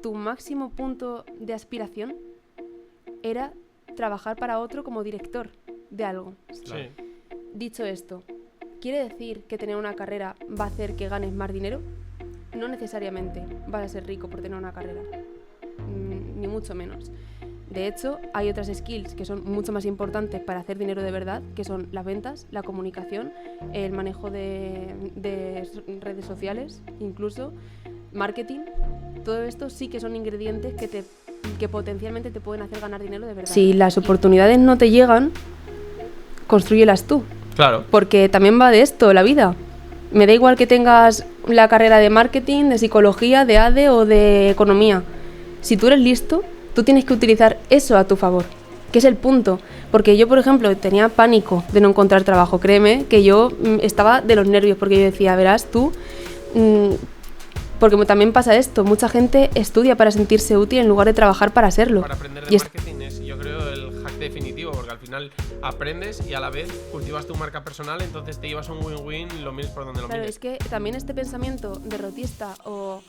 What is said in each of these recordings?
Tu máximo punto de aspiración era trabajar para otro como director de algo. Sí. Dicho esto, ¿quiere decir que tener una carrera va a hacer que ganes más dinero? No necesariamente vas a ser rico por tener una carrera, ni mucho menos. De hecho, hay otras skills que son mucho más importantes para hacer dinero de verdad, que son las ventas, la comunicación, el manejo de redes sociales, incluso marketing. Todo esto sí que son ingredientes que potencialmente te pueden hacer ganar dinero de verdad. Si las oportunidades no te llegan, constrúyelas tú. Claro. Porque también va de esto la vida. Me da igual que tengas la carrera de marketing, de psicología, de ADE o de economía. Si tú eres listo, tú tienes que utilizar eso a tu favor, que es el punto. Porque yo, por ejemplo, tenía pánico de no encontrar trabajo. Créeme que yo estaba de los nervios porque yo decía, verás tú, porque también pasa esto, mucha gente estudia para sentirse útil en lugar de trabajar para serlo. Para aprender de marketing es, yo creo, el hack definitivo, porque al final aprendes y a la vez cultivas tu marca personal, entonces te llevas un win-win, lo mires por donde lo mires. Claro, es que también este pensamiento derrotista o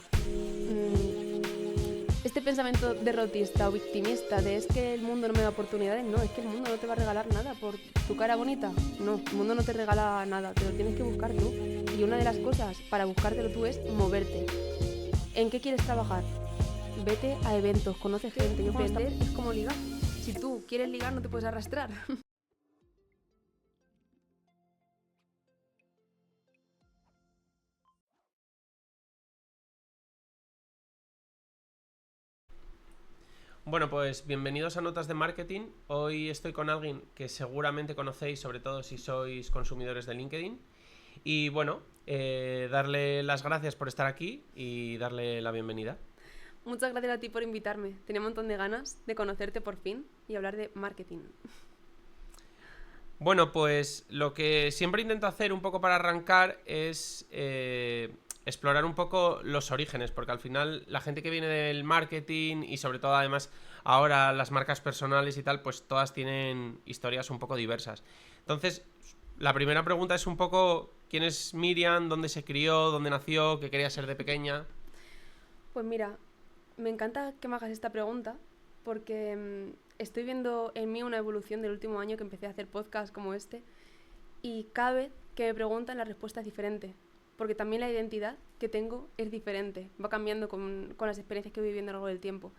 victimista de es que el mundo no me da oportunidades, no, es que el mundo no te va a regalar nada por tu cara bonita, no, el mundo no te regala nada, te lo tienes que buscar tú. Y una de las cosas para buscártelo tú es moverte. ¿En qué quieres trabajar? Vete a eventos, conoce gente. Yo vender es como ligar. Si tú quieres ligar no te puedes arrastrar. Bueno, pues bienvenidos a Notas de Marketing. Hoy estoy con alguien que seguramente conocéis, sobre todo si sois consumidores de LinkedIn. Y bueno, darle las gracias por estar aquí y darle la bienvenida. Muchas gracias a ti por invitarme. Tenía un montón de ganas de conocerte por fin y hablar de marketing. Bueno, pues lo que siempre intento hacer un poco para arrancar es explorar un poco los orígenes, porque al final la gente que viene del marketing y sobre todo además ahora las marcas personales y tal, pues todas tienen historias un poco diversas. Entonces, la primera pregunta es un poco ¿quién es Miriam? ¿Dónde se crió? ¿Dónde nació? ¿Qué quería ser de pequeña? Pues mira, me encanta que me hagas esta pregunta porque estoy viendo en mí una evolución del último año que empecé a hacer podcasts como este y cada vez que me preguntan la respuesta es diferente, porque también la identidad que tengo es diferente, va cambiando con las experiencias que voy viviendo a lo largo del tiempo.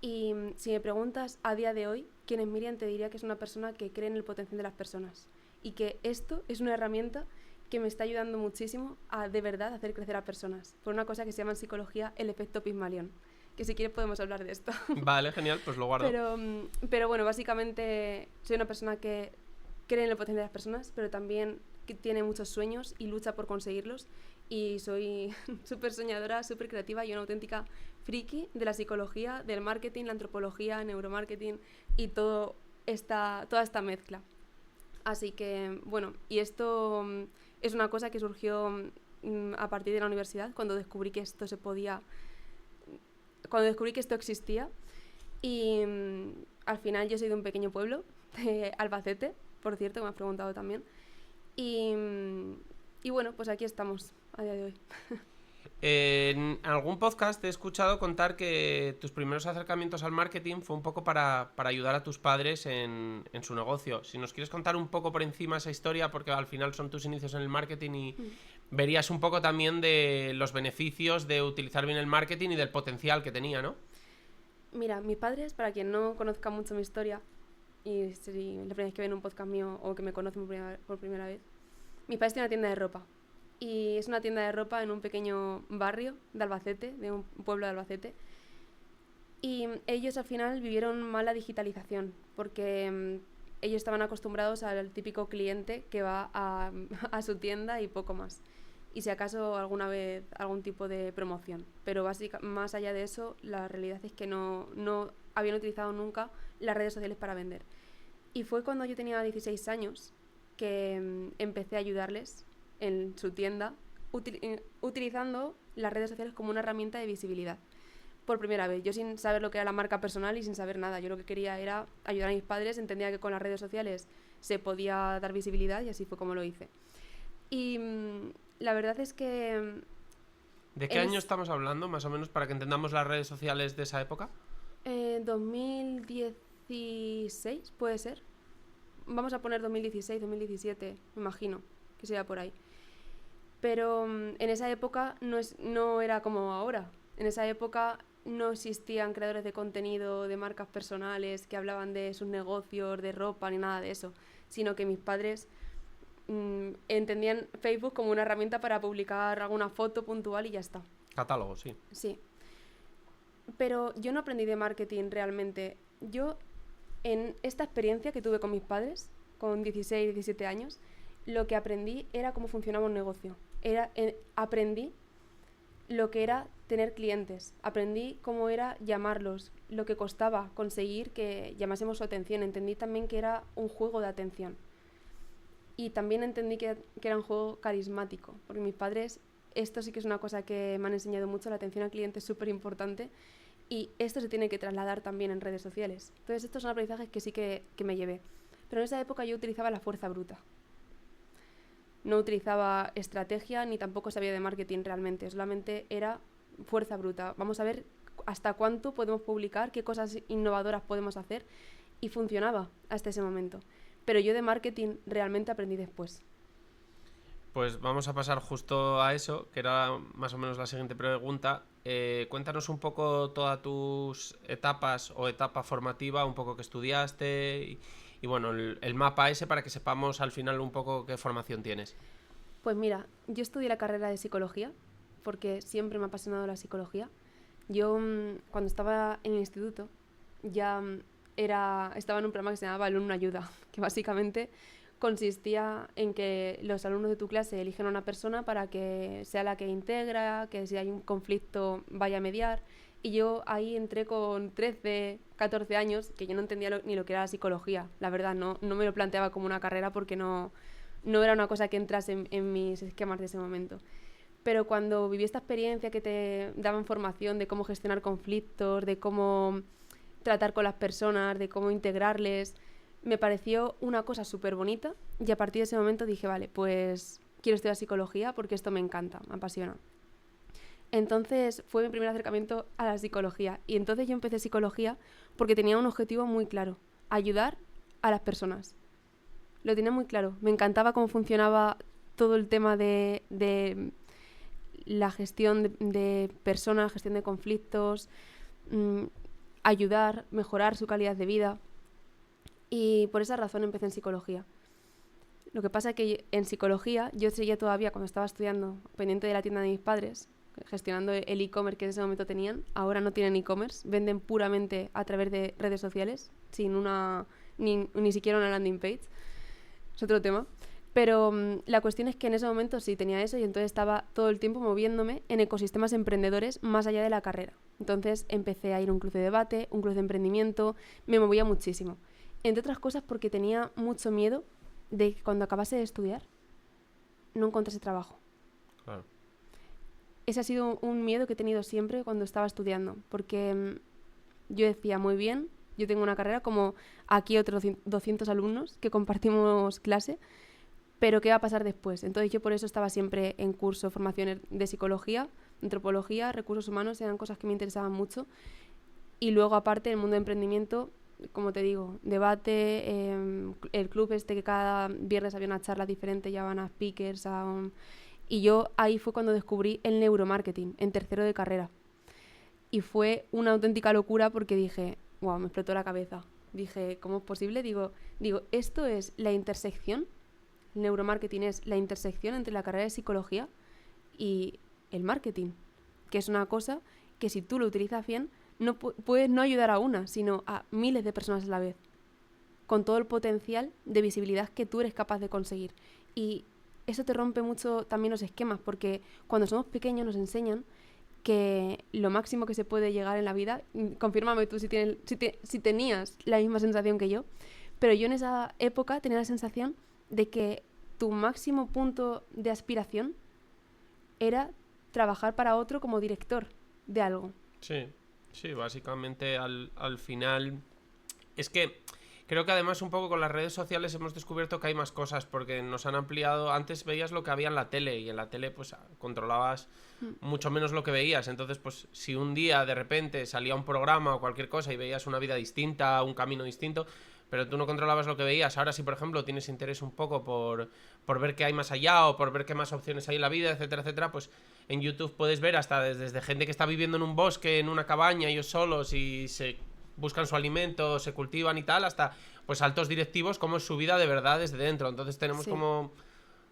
Y si me preguntas a día de hoy quién es Miriam, te diría que es una persona que cree en el potencial de las personas y que esto es una herramienta que me está ayudando muchísimo a de verdad hacer crecer a personas, por una cosa que se llama en psicología el efecto Pigmalión, que si quieres podemos hablar de esto. Vale, genial, pues lo guardo. Pero bueno, básicamente soy una persona que cree en el potencial de las personas, pero también que tiene muchos sueños y lucha por conseguirlos. Y soy súper soñadora, súper creativa y una auténtica friki de la psicología, del marketing, la antropología, neuromarketing y toda esta mezcla. Así que, bueno, y esto es una cosa que surgió a partir de la universidad, cuando descubrí que esto existía. Y al final yo soy de un pequeño pueblo, de Albacete, por cierto, que me has preguntado también. Y bueno, pues aquí estamos a día de hoy. En algún podcast he escuchado contar que tus primeros acercamientos al marketing fue un poco para ayudar a tus padres en su negocio. Si nos quieres contar un poco por encima esa historia, porque al final son tus inicios en el marketing y verías un poco también de los beneficios de utilizar bien el marketing y del potencial que tenía, ¿no? Mira, mis padres, para quien no conozca mucho mi historia, y si la primera vez que ven un podcast mío o que me conocen por primera vez, mis padres tienen una tienda de ropa. Y es una tienda de ropa en un pequeño barrio de Albacete, de un pueblo de Albacete. Y ellos al final vivieron mal la digitalización, porque ellos estaban acostumbrados al típico cliente que va a su tienda y poco más. Y si acaso alguna vez algún tipo de promoción. Pero más allá de eso, la realidad es que no habían utilizado nunca las redes sociales para vender. Y fue cuando yo tenía 16 años que empecé a ayudarles en su tienda utilizando las redes sociales como una herramienta de visibilidad. Por primera vez, yo sin saber lo que era la marca personal y sin saber nada. Yo lo que quería era ayudar a mis padres, entendía que con las redes sociales se podía dar visibilidad y así fue como lo hice. Y la verdad es que ¿De qué año estamos hablando, más o menos, para que entendamos las redes sociales de esa época? 2016, puede ser. Vamos a poner 2016, 2017, me imagino que sería por ahí. Pero en esa época no era como ahora. En esa época no existían creadores de contenido, de marcas personales que hablaban de sus negocios, de ropa, ni nada de eso. Sino que mis padres entendían Facebook como una herramienta para publicar alguna foto puntual y ya está. Catálogo, sí. Sí. Pero yo no aprendí de marketing realmente. Yo, en esta experiencia que tuve con mis padres, con 16, 17 años, lo que aprendí era cómo funcionaba un negocio. Aprendí lo que era tener clientes. Aprendí cómo era llamarlos, lo que costaba conseguir que llamásemos su atención. Entendí también que era un juego de atención. Y también entendí que era un juego carismático, porque mis padres, esto sí que es una cosa que me han enseñado mucho, la atención al cliente es súper importante y esto se tiene que trasladar también en redes sociales. Entonces estos son aprendizajes que sí que me llevé. Pero en esa época yo utilizaba la fuerza bruta. No utilizaba estrategia ni tampoco sabía de marketing realmente, solamente era fuerza bruta. Vamos a ver hasta cuánto podemos publicar, qué cosas innovadoras podemos hacer, y funcionaba hasta ese momento. Pero yo de marketing realmente aprendí después. Pues vamos a pasar justo a eso, que era más o menos la siguiente pregunta. Cuéntanos un poco todas tus etapas o etapa formativa, un poco que estudiaste y bueno, el mapa ese para que sepamos al final un poco qué formación tienes. Pues mira, yo estudié la carrera de psicología porque siempre me ha apasionado la psicología. Yo cuando estaba en el instituto ya estaba en un programa que se llamaba Alumno Ayuda, que básicamente consistía en que los alumnos de tu clase eligen a una persona para que sea la que integra, que si hay un conflicto vaya a mediar. Y yo ahí entré con 13, 14 años, que yo no entendía ni lo que era la psicología. La verdad, no me lo planteaba como una carrera porque no era una cosa que entrase en mis esquemas de ese momento. Pero cuando viví esta experiencia que te daban formación de cómo gestionar conflictos, de cómo tratar con las personas, de cómo integrarles, me pareció una cosa súper bonita y a partir de ese momento dije, vale, pues quiero estudiar psicología porque esto me encanta, me apasiona. Entonces fue mi primer acercamiento a la psicología y entonces yo empecé psicología porque tenía un objetivo muy claro, ayudar a las personas. Lo tenía muy claro, me encantaba cómo funcionaba todo el tema de la gestión de personas, gestión de conflictos, ayudar, mejorar su calidad de vida. Y por esa razón empecé en psicología. Lo que pasa es que en psicología yo seguía todavía, cuando estaba estudiando, pendiente de la tienda de mis padres, gestionando el e-commerce que en ese momento tenían. Ahora no tienen e-commerce, venden puramente a través de redes sociales, sin ni siquiera una landing page. Es otro tema. Pero la cuestión es que en ese momento sí tenía eso y entonces estaba todo el tiempo moviéndome en ecosistemas emprendedores más allá de la carrera. Entonces empecé a ir a un club de debate, un club de emprendimiento, me movía muchísimo. Entre otras cosas porque tenía mucho miedo de que cuando acabase de estudiar no encontrase trabajo. Claro. Ese ha sido un miedo que he tenido siempre cuando estaba estudiando, porque yo decía, muy bien, yo tengo una carrera como aquí otros 200 alumnos que compartimos clase, pero ¿qué va a pasar después? Entonces yo por eso estaba siempre en curso, formaciones de psicología, antropología, recursos humanos, eran cosas que me interesaban mucho. Y luego aparte el mundo de emprendimiento, como te digo, debate, el club este que cada viernes había una charla diferente, llevaban a speakers, y yo ahí fue cuando descubrí el neuromarketing, en tercero de carrera. Y fue una auténtica locura porque dije, wow, me explotó la cabeza. Dije, ¿cómo es posible? Digo, esto es la intersección, el neuromarketing es la intersección entre la carrera de psicología y el marketing, que es una cosa que si tú lo utilizas bien, no puedes no ayudar a una, sino a miles de personas a la vez, con todo el potencial de visibilidad que tú eres capaz de conseguir. Y eso te rompe mucho también los esquemas, porque cuando somos pequeños nos enseñan que lo máximo que se puede llegar en la vida, confírmame tú si tenías la misma sensación que yo, pero yo en esa época tenía la sensación de que tu máximo punto de aspiración era trabajar para otro como director de algo. Sí, básicamente al final es que Creo que además un poco con las redes sociales hemos descubierto que hay más cosas porque nos han ampliado. Antes veías lo que había en la tele y en la tele pues controlabas mucho menos lo que veías. Entonces pues si un día de repente salía un programa o cualquier cosa y veías una vida distinta, un camino distinto, pero tú no controlabas lo que veías. Ahora si por ejemplo tienes interés un poco por ver qué hay más allá o por ver qué más opciones hay en la vida, etcétera, etcétera, pues en YouTube puedes ver hasta desde gente que está viviendo en un bosque, en una cabaña, ellos solos y se buscan su alimento, se cultivan y tal, hasta pues altos directivos, como es su vida de verdad desde dentro. Entonces tenemos como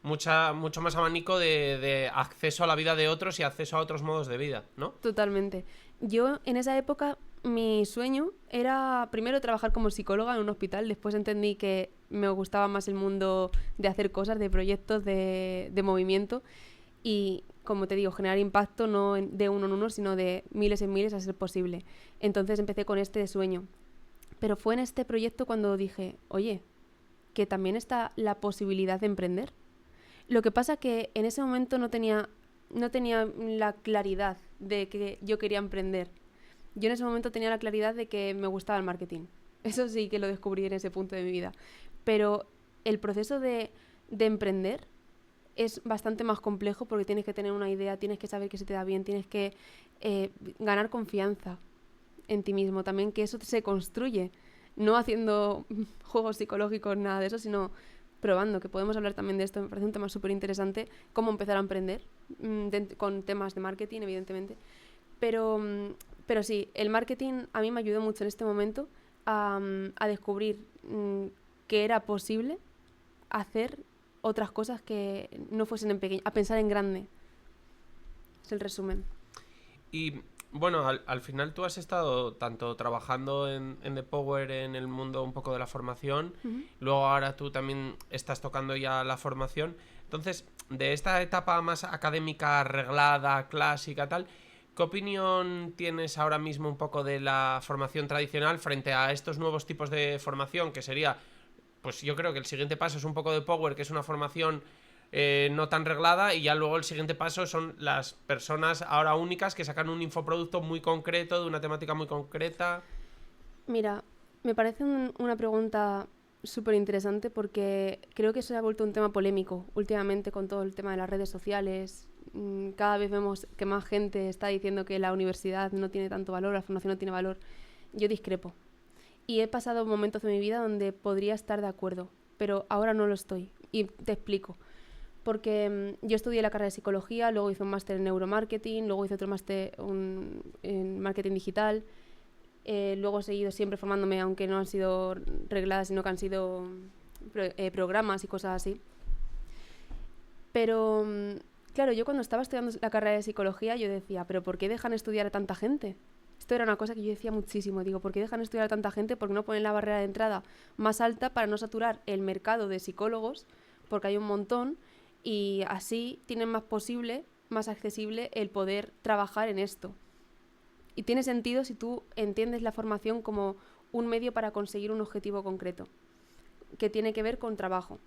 mucho más abanico de acceso a la vida de otros y acceso a otros modos de vida, ¿no? Totalmente. Yo en esa época mi sueño era primero trabajar como psicóloga en un hospital, después entendí que me gustaba más el mundo de hacer cosas, de proyectos, de movimiento y, como te digo, generar impacto no de uno en uno, sino de miles en miles a ser posible. Entonces empecé con este sueño. Pero fue en este proyecto cuando dije, oye, que también está la posibilidad de emprender. Lo que pasa que en ese momento no tenía la claridad de que yo quería emprender. Yo en ese momento tenía la claridad de que me gustaba el marketing. Eso sí que lo descubrí en ese punto de mi vida. Pero el proceso de emprender es bastante más complejo porque tienes que tener una idea, tienes que saber que se te da bien, tienes que ganar confianza en ti mismo también, que eso se construye, no haciendo juegos psicológicos, nada de eso, sino probando, que podemos hablar también de esto, me parece un tema súper interesante, cómo empezar a emprender, con temas de marketing, evidentemente, pero sí, el marketing a mí me ayudó mucho en este momento a descubrir que era posible hacer otras cosas que no fuesen en pequeño, a pensar en grande. Es el resumen. Y bueno, al final tú has estado tanto trabajando en The Power en el mundo un poco de la formación, luego ahora tú también estás tocando ya la formación. Entonces, de esta etapa más académica, arreglada, clásica, tal, ¿qué opinión tienes ahora mismo un poco de la formación tradicional frente a estos nuevos tipos de formación que sería... Pues yo creo que el siguiente paso es un poco de Power, que es una formación no tan reglada, y ya luego el siguiente paso son las personas ahora únicas que sacan un infoproducto muy concreto, de una temática muy concreta. Mira, me parece una pregunta súper interesante porque creo que se ha vuelto un tema polémico últimamente con todo el tema de las redes sociales. Cada vez vemos que más gente está diciendo que la universidad no tiene tanto valor, la formación no tiene valor. Yo discrepo. Y he pasado momentos de mi vida donde podría estar de acuerdo, pero ahora no lo estoy. Y te explico. Porque yo estudié la carrera de psicología, luego hice un máster en neuromarketing, luego hice otro máster en marketing digital, luego he seguido siempre formándome, aunque no han sido regladas, sino que han sido programas y cosas así. Pero, claro, yo cuando estaba estudiando la carrera de psicología, yo decía, ¿pero por qué dejan estudiar a tanta gente? Esto era una cosa que yo decía muchísimo. Digo, ¿por qué dejan estudiar a tanta gente? ¿Por qué no ponen la barrera de entrada más alta para no saturar el mercado de psicólogos? Porque hay un montón y así tienen más posible, más accesible el poder trabajar en esto. Y tiene sentido si tú entiendes la formación como un medio para conseguir un objetivo concreto, que tiene que ver con trabajo.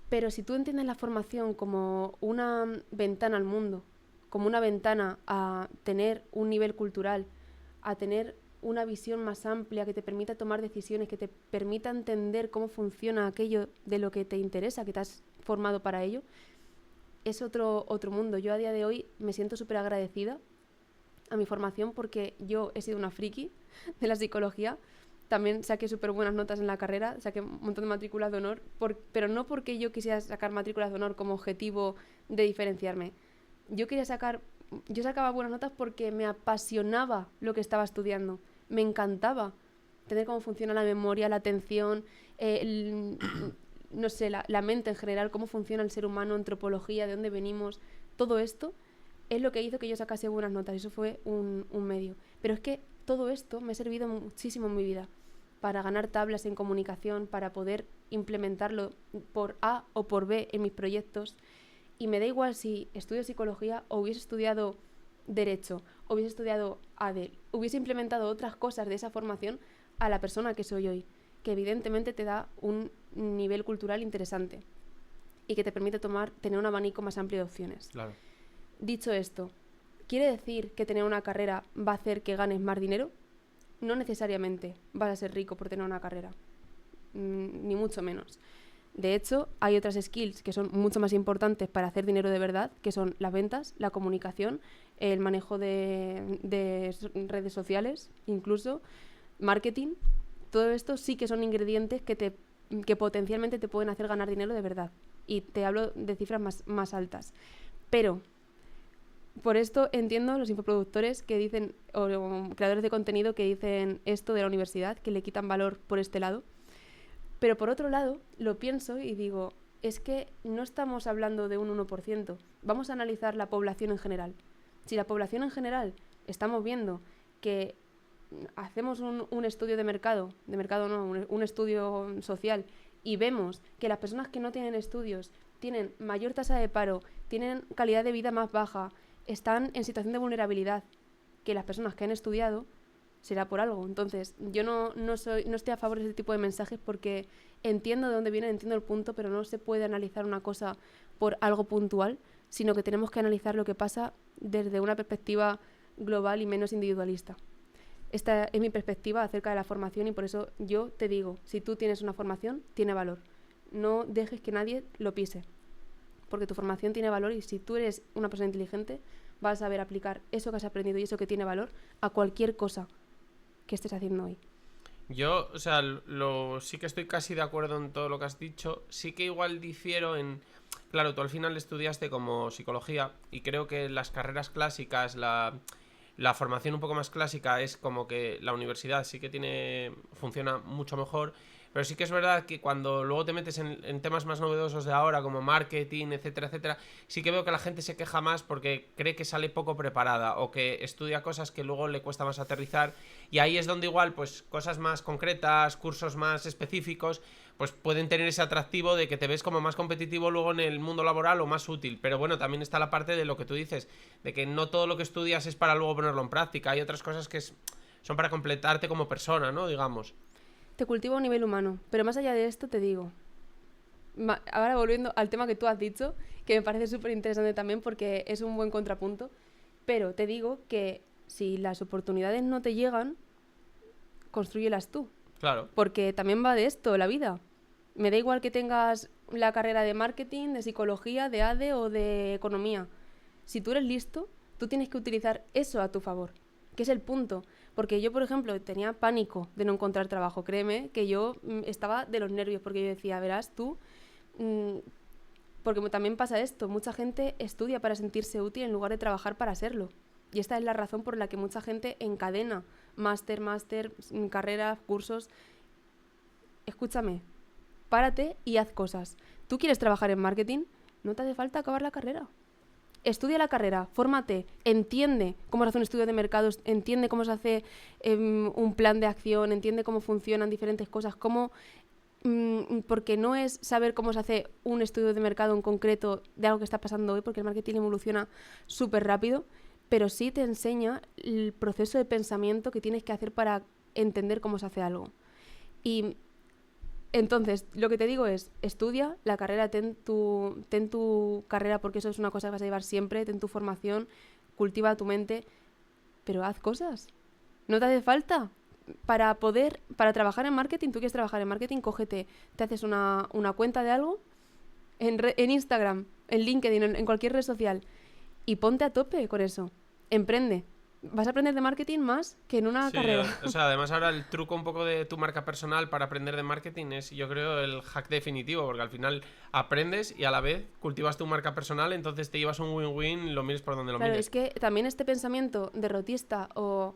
Pero si tú entiendes la formación como una ventana al mundo, como una ventana a tener un nivel cultural, a tener una visión más amplia que te permita tomar decisiones, que te permita entender cómo funciona aquello de lo que te interesa, que te has formado para ello, es otro mundo. Yo a día de hoy me siento súper agradecida a mi formación porque yo he sido una friki de la psicología. También saqué súper buenas notas en la carrera, saqué un montón de matrículas de honor, pero no porque yo quisiera sacar matrículas de honor como objetivo de diferenciarme. Yo sacaba buenas notas porque me apasionaba lo que estaba estudiando. Me encantaba entender cómo funciona la memoria, la atención, no sé, la mente en general, cómo funciona el ser humano, antropología, de dónde venimos. Todo esto es lo que hizo que yo sacase buenas notas. Eso fue un medio. Pero es que todo esto me ha servido muchísimo en mi vida para ganar tablas en comunicación, para poder implementarlo por A o por B en mis proyectos. Y me da igual si estudio psicología o hubiese estudiado derecho, hubiese estudiado ADE, hubiese implementado otras cosas de esa formación a la persona que soy hoy, que evidentemente te da un nivel cultural interesante y que te permite tener un abanico más amplio de opciones. Claro. Dicho esto, ¿quiere decir que tener una carrera va a hacer que ganes más dinero? no necesariamente vas a ser rico por tener una carrera, ni mucho menos. De hecho, hay otras skills que son mucho más importantes para hacer dinero de verdad, que son las ventas, la comunicación, el manejo de redes sociales, incluso marketing. Todo esto sí que son ingredientes que potencialmente te pueden hacer ganar dinero de verdad. Y te hablo de cifras más altas. Pero por esto entiendo los infoproductores que dicen, o creadores de contenido que dicen esto de la universidad, que le quitan valor por este lado. Pero por otro lado, lo pienso y digo, es que no estamos hablando de un 1%. Vamos a analizar la población en general. Si la población en general estamos viendo que hacemos un estudio de mercado no, un estudio social, y vemos que las personas que no tienen estudios tienen mayor tasa de paro, tienen calidad de vida más baja, están en situación de vulnerabilidad que las personas que han estudiado, será por algo. Entonces, yo no estoy a favor de ese tipo de mensajes porque entiendo de dónde vienen, entiendo el punto, pero no se puede analizar una cosa por algo puntual, sino que tenemos que analizar lo que pasa desde una perspectiva global y menos individualista. Esta es mi perspectiva acerca de la formación y por eso yo te digo, si tú tienes una formación, tiene valor. No dejes que nadie lo pise, porque tu formación tiene valor y si tú eres una persona inteligente, vas a saber aplicar eso que has aprendido y eso que tiene valor a cualquier cosa que estés haciendo hoy. Yo, o sea, sí que estoy casi de acuerdo en todo lo que has dicho. Sí que igual difiero en... Claro, tú al final estudiaste como psicología y creo que las carreras clásicas, la formación un poco más clásica es como que la universidad sí que funciona mucho mejor, pero sí que es verdad que cuando luego te metes en temas más novedosos de ahora, como marketing, etcétera, etcétera, sí que veo que la gente se queja más porque cree que sale poco preparada o que estudia cosas que luego le cuesta más aterrizar, y ahí es donde igual pues cosas más concretas, cursos más específicos, pues pueden tener ese atractivo de que te ves como más competitivo luego en el mundo laboral o más útil. Pero bueno, también está la parte de lo que tú dices, de que no todo lo que estudias es para luego ponerlo en práctica. Hay otras cosas que son para completarte como persona, ¿no? Digamos. Te cultiva a un nivel humano, pero más allá de esto te digo, ahora volviendo al tema que tú has dicho, que me parece súper interesante también porque es un buen contrapunto, pero te digo que si las oportunidades no te llegan, constrúyelas tú. Claro. Porque también va de esto, la vida. Me da igual que tengas la carrera de marketing, de psicología, de ADE o de economía. Si tú eres listo, tú tienes que utilizar eso a tu favor, que es el punto. Porque yo, por ejemplo, tenía pánico de no encontrar trabajo. Créeme que yo estaba de los nervios porque yo decía, verás tú, porque también pasa esto, mucha gente estudia para sentirse útil en lugar de trabajar para serlo. Y esta es la razón por la que mucha gente encadena máster, carreras, cursos. Escúchame, párate y haz cosas. ¿Tú quieres trabajar en marketing? No te hace falta acabar la carrera. Estudia la carrera, fórmate, entiende cómo se hace un estudio de mercados, entiende cómo se hace un plan de acción, entiende cómo funcionan diferentes cosas, porque no es saber cómo se hace un estudio de mercado en concreto de algo que está pasando hoy, porque el marketing evoluciona súper rápido, pero sí te enseña el proceso de pensamiento que tienes que hacer para entender cómo se hace algo. Y entonces, lo que te digo es, estudia la carrera, ten tu carrera, porque eso es una cosa que vas a llevar siempre, ten tu formación, cultiva tu mente, pero haz cosas. No te hace falta. Para trabajar en marketing, tú quieres trabajar en marketing, cógete, te haces una cuenta de algo en Instagram, en LinkedIn, en cualquier red social, y ponte a tope con eso. Emprende. Vas a aprender de marketing más que en una carrera. O sea, además ahora el truco un poco de tu marca personal para aprender de marketing es, yo creo, el hack definitivo, porque al final aprendes y a la vez cultivas tu marca personal, entonces te llevas un win-win, lo mires por donde lo Claro, mires. es que también este pensamiento derrotista o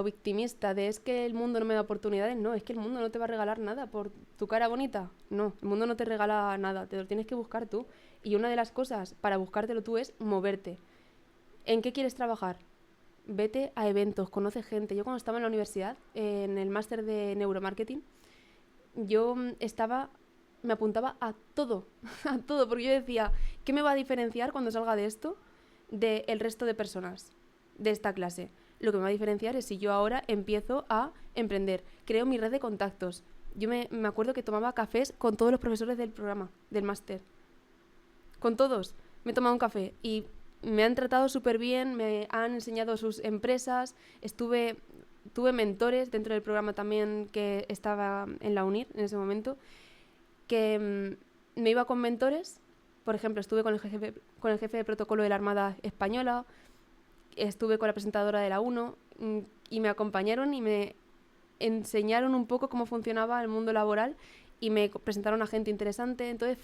victimista de es que el mundo no me da oportunidades, no, es que el mundo no te va a regalar nada por tu cara bonita, no, el mundo no te regala nada, te lo tienes que buscar tú, y una de las cosas para buscártelo tú es moverte. ¿En qué quieres trabajar? Vete a eventos, conoce gente. Yo cuando estaba en la universidad, en el máster de neuromarketing, yo me apuntaba a todo, a todo, porque yo decía, ¿qué me va a diferenciar cuando salga de esto del resto de personas de esta clase? Lo que me va a diferenciar es si yo ahora empiezo a emprender, creo mi red de contactos. Yo me acuerdo que tomaba cafés con todos los profesores del programa, del máster. Con todos. Me tomaba un café y me han tratado súper bien, me han enseñado sus empresas, tuve mentores dentro del programa también que estaba en la UNIR en ese momento, que me iba con mentores. Por ejemplo, estuve con el jefe de protocolo de la Armada Española, estuve con la presentadora de la UNO y me acompañaron y me enseñaron un poco cómo funcionaba el mundo laboral y me presentaron a gente interesante. Entonces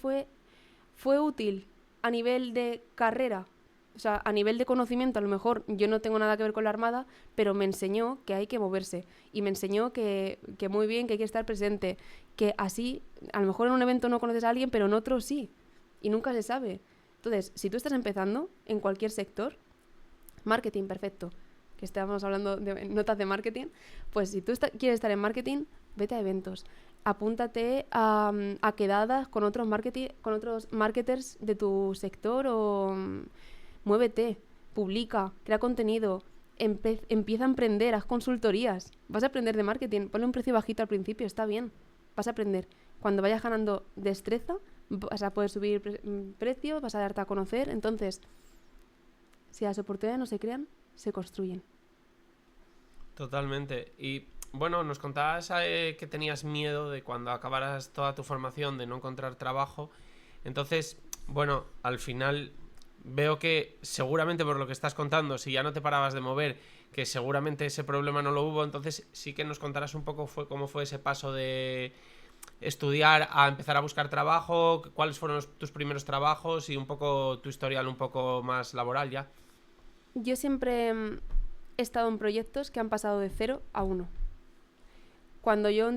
fue útil a nivel de carrera. O sea, a nivel de conocimiento, a lo mejor yo no tengo nada que ver con la Armada, pero me enseñó que hay que moverse. Y me enseñó que muy bien, que hay que estar presente. Que así, a lo mejor en un evento no conoces a alguien, pero en otro sí. Y nunca se sabe. Entonces, si tú estás empezando en cualquier sector, marketing, perfecto, que estábamos hablando de notas de marketing, pues si tú quieres estar en marketing, vete a eventos. Apúntate a quedadas con otros marketers de tu sector o muévete, publica, crea contenido, empieza a emprender, haz consultorías. Vas a aprender de marketing, ponle un precio bajito al principio, está bien, vas a aprender. Cuando vayas ganando destreza, vas a poder subir precios, vas a darte a conocer. Entonces, si las oportunidades no se crean, se construyen. Totalmente. Y bueno, nos contabas que tenías miedo de cuando acabaras toda tu formación de no encontrar trabajo. Entonces, bueno, al final veo que seguramente por lo que estás contando, si ya no te parabas de mover, que seguramente ese problema no lo hubo. Entonces sí que nos contarás un poco cómo fue ese paso de estudiar a empezar a buscar trabajo, cuáles fueron tus primeros trabajos y un poco tu historial un poco más laboral ya. Yo siempre he estado en proyectos que han pasado de 0 a 1. Cuando yo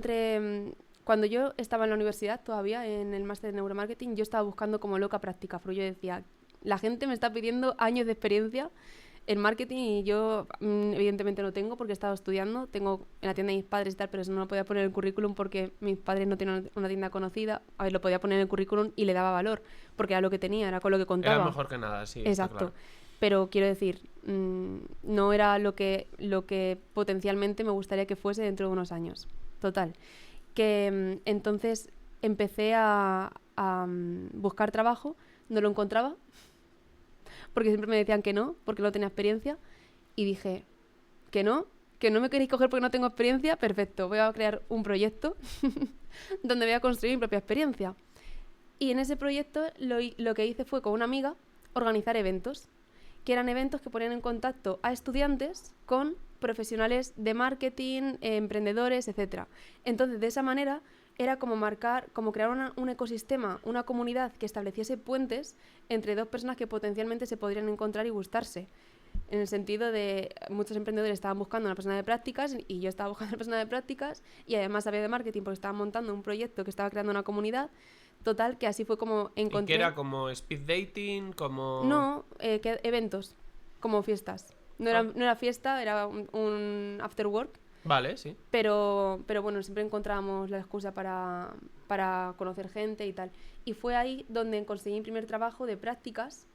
estaba en la universidad todavía, en el máster de neuromarketing, yo estaba buscando como loca práctica, pero yo decía, la gente me está pidiendo años de experiencia en marketing y yo evidentemente no tengo porque he estado estudiando, tengo en la tienda de mis padres y tal, pero eso no lo podía poner en el currículum porque mis padres no tienen una tienda conocida. A ver, lo podía poner en el currículum y le daba valor, porque era lo que tenía, era con lo que contaba. Era mejor que nada, sí. Exacto. Está claro. Pero quiero decir, no era lo que potencialmente me gustaría que fuese dentro de unos años. Total. Que entonces empecé a buscar trabajo, no lo encontraba, porque siempre me decían que no, porque no tenía experiencia, y dije, que no me queréis coger porque no tengo experiencia, perfecto, voy a crear un proyecto donde voy a construir mi propia experiencia. Y en ese proyecto lo que hice fue con una amiga organizar eventos, que eran eventos que ponían en contacto a estudiantes con profesionales de marketing, emprendedores, etc. Entonces, de esa manera, era como crear un ecosistema, una comunidad que estableciese puentes entre dos personas que potencialmente se podrían encontrar y gustarse. En el sentido de, muchos emprendedores estaban buscando una persona de prácticas y yo estaba buscando una persona de prácticas y además sabía de marketing porque estaba montando un proyecto que estaba creando una comunidad. Total, que así fue como encontré... ¿Y qué era? ¿Como speed dating? ¿Como...? No, eventos, como fiestas. No era fiesta, era un after work. Vale, sí. Pero bueno, siempre encontrábamos la excusa para conocer gente y tal. Y fue ahí donde conseguí mi primer trabajo de prácticas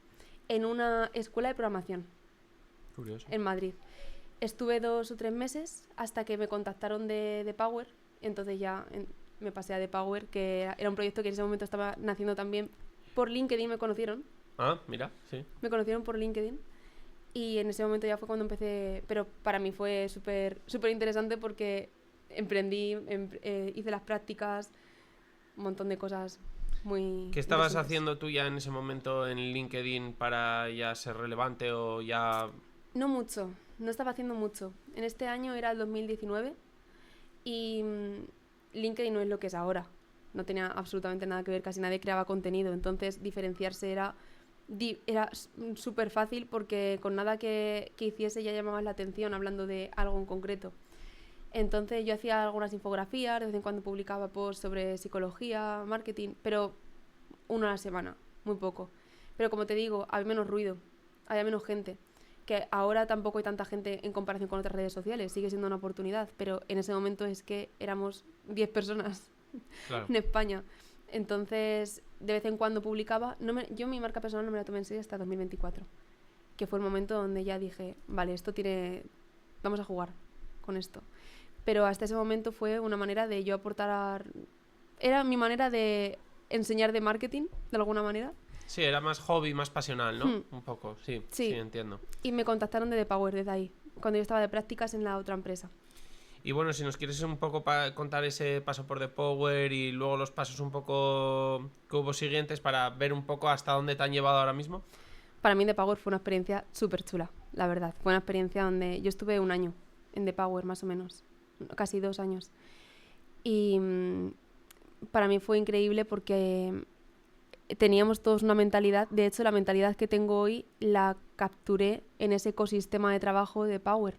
en una escuela de programación. Curioso. En Madrid. Estuve 2 o 3 meses hasta que me contactaron de Power. Entonces ya me pasé a The Power, que era un proyecto que en ese momento estaba naciendo también. Por LinkedIn me conocieron. Ah, mira, sí. Me conocieron por LinkedIn. Y en ese momento ya fue cuando empecé, pero para mí fue súper interesante porque emprendí, hice las prácticas, un montón de cosas muy... ¿Qué estabas haciendo tú ya en ese momento en LinkedIn para ya ser relevante o ya...? No mucho, no estaba haciendo mucho. En este año era el 2019 y LinkedIn no es lo que es ahora. No tenía absolutamente nada que ver, casi nadie creaba contenido, entonces diferenciarse era súper fácil porque con nada que hiciese ya llamabas la atención hablando de algo en concreto. Entonces yo hacía algunas infografías, de vez en cuando publicaba posts sobre psicología, marketing, pero uno a la semana, muy poco. Pero como te digo, había menos ruido, había menos gente, que ahora tampoco hay tanta gente en comparación con otras redes sociales, sigue siendo una oportunidad, pero en ese momento es que éramos 10 personas claro. En España. Entonces, de vez en cuando publicaba. Yo mi marca personal no me la tomé en serio hasta 2024, que fue el momento donde ya dije, vale, vamos a jugar con esto. Pero hasta ese momento fue una manera de yo aportar... Era mi manera de enseñar de marketing, de alguna manera. Sí, era más hobby, más pasional, ¿no? Hmm. Un poco, sí, Sí. sí, entiendo. Y me contactaron de The Power desde ahí, cuando yo estaba de prácticas en la otra empresa. Y bueno, si nos quieres un poco contar ese paso por The Power y luego los pasos un poco que hubo siguientes para ver un poco hasta dónde te han llevado ahora mismo. Para mí The Power fue una experiencia súper chula, la verdad. Fue una experiencia donde yo estuve un año en The Power, más o menos, casi 2 años. Y para mí fue increíble porque teníamos todos una mentalidad, de hecho la mentalidad que tengo hoy la capturé en ese ecosistema de trabajo de Power,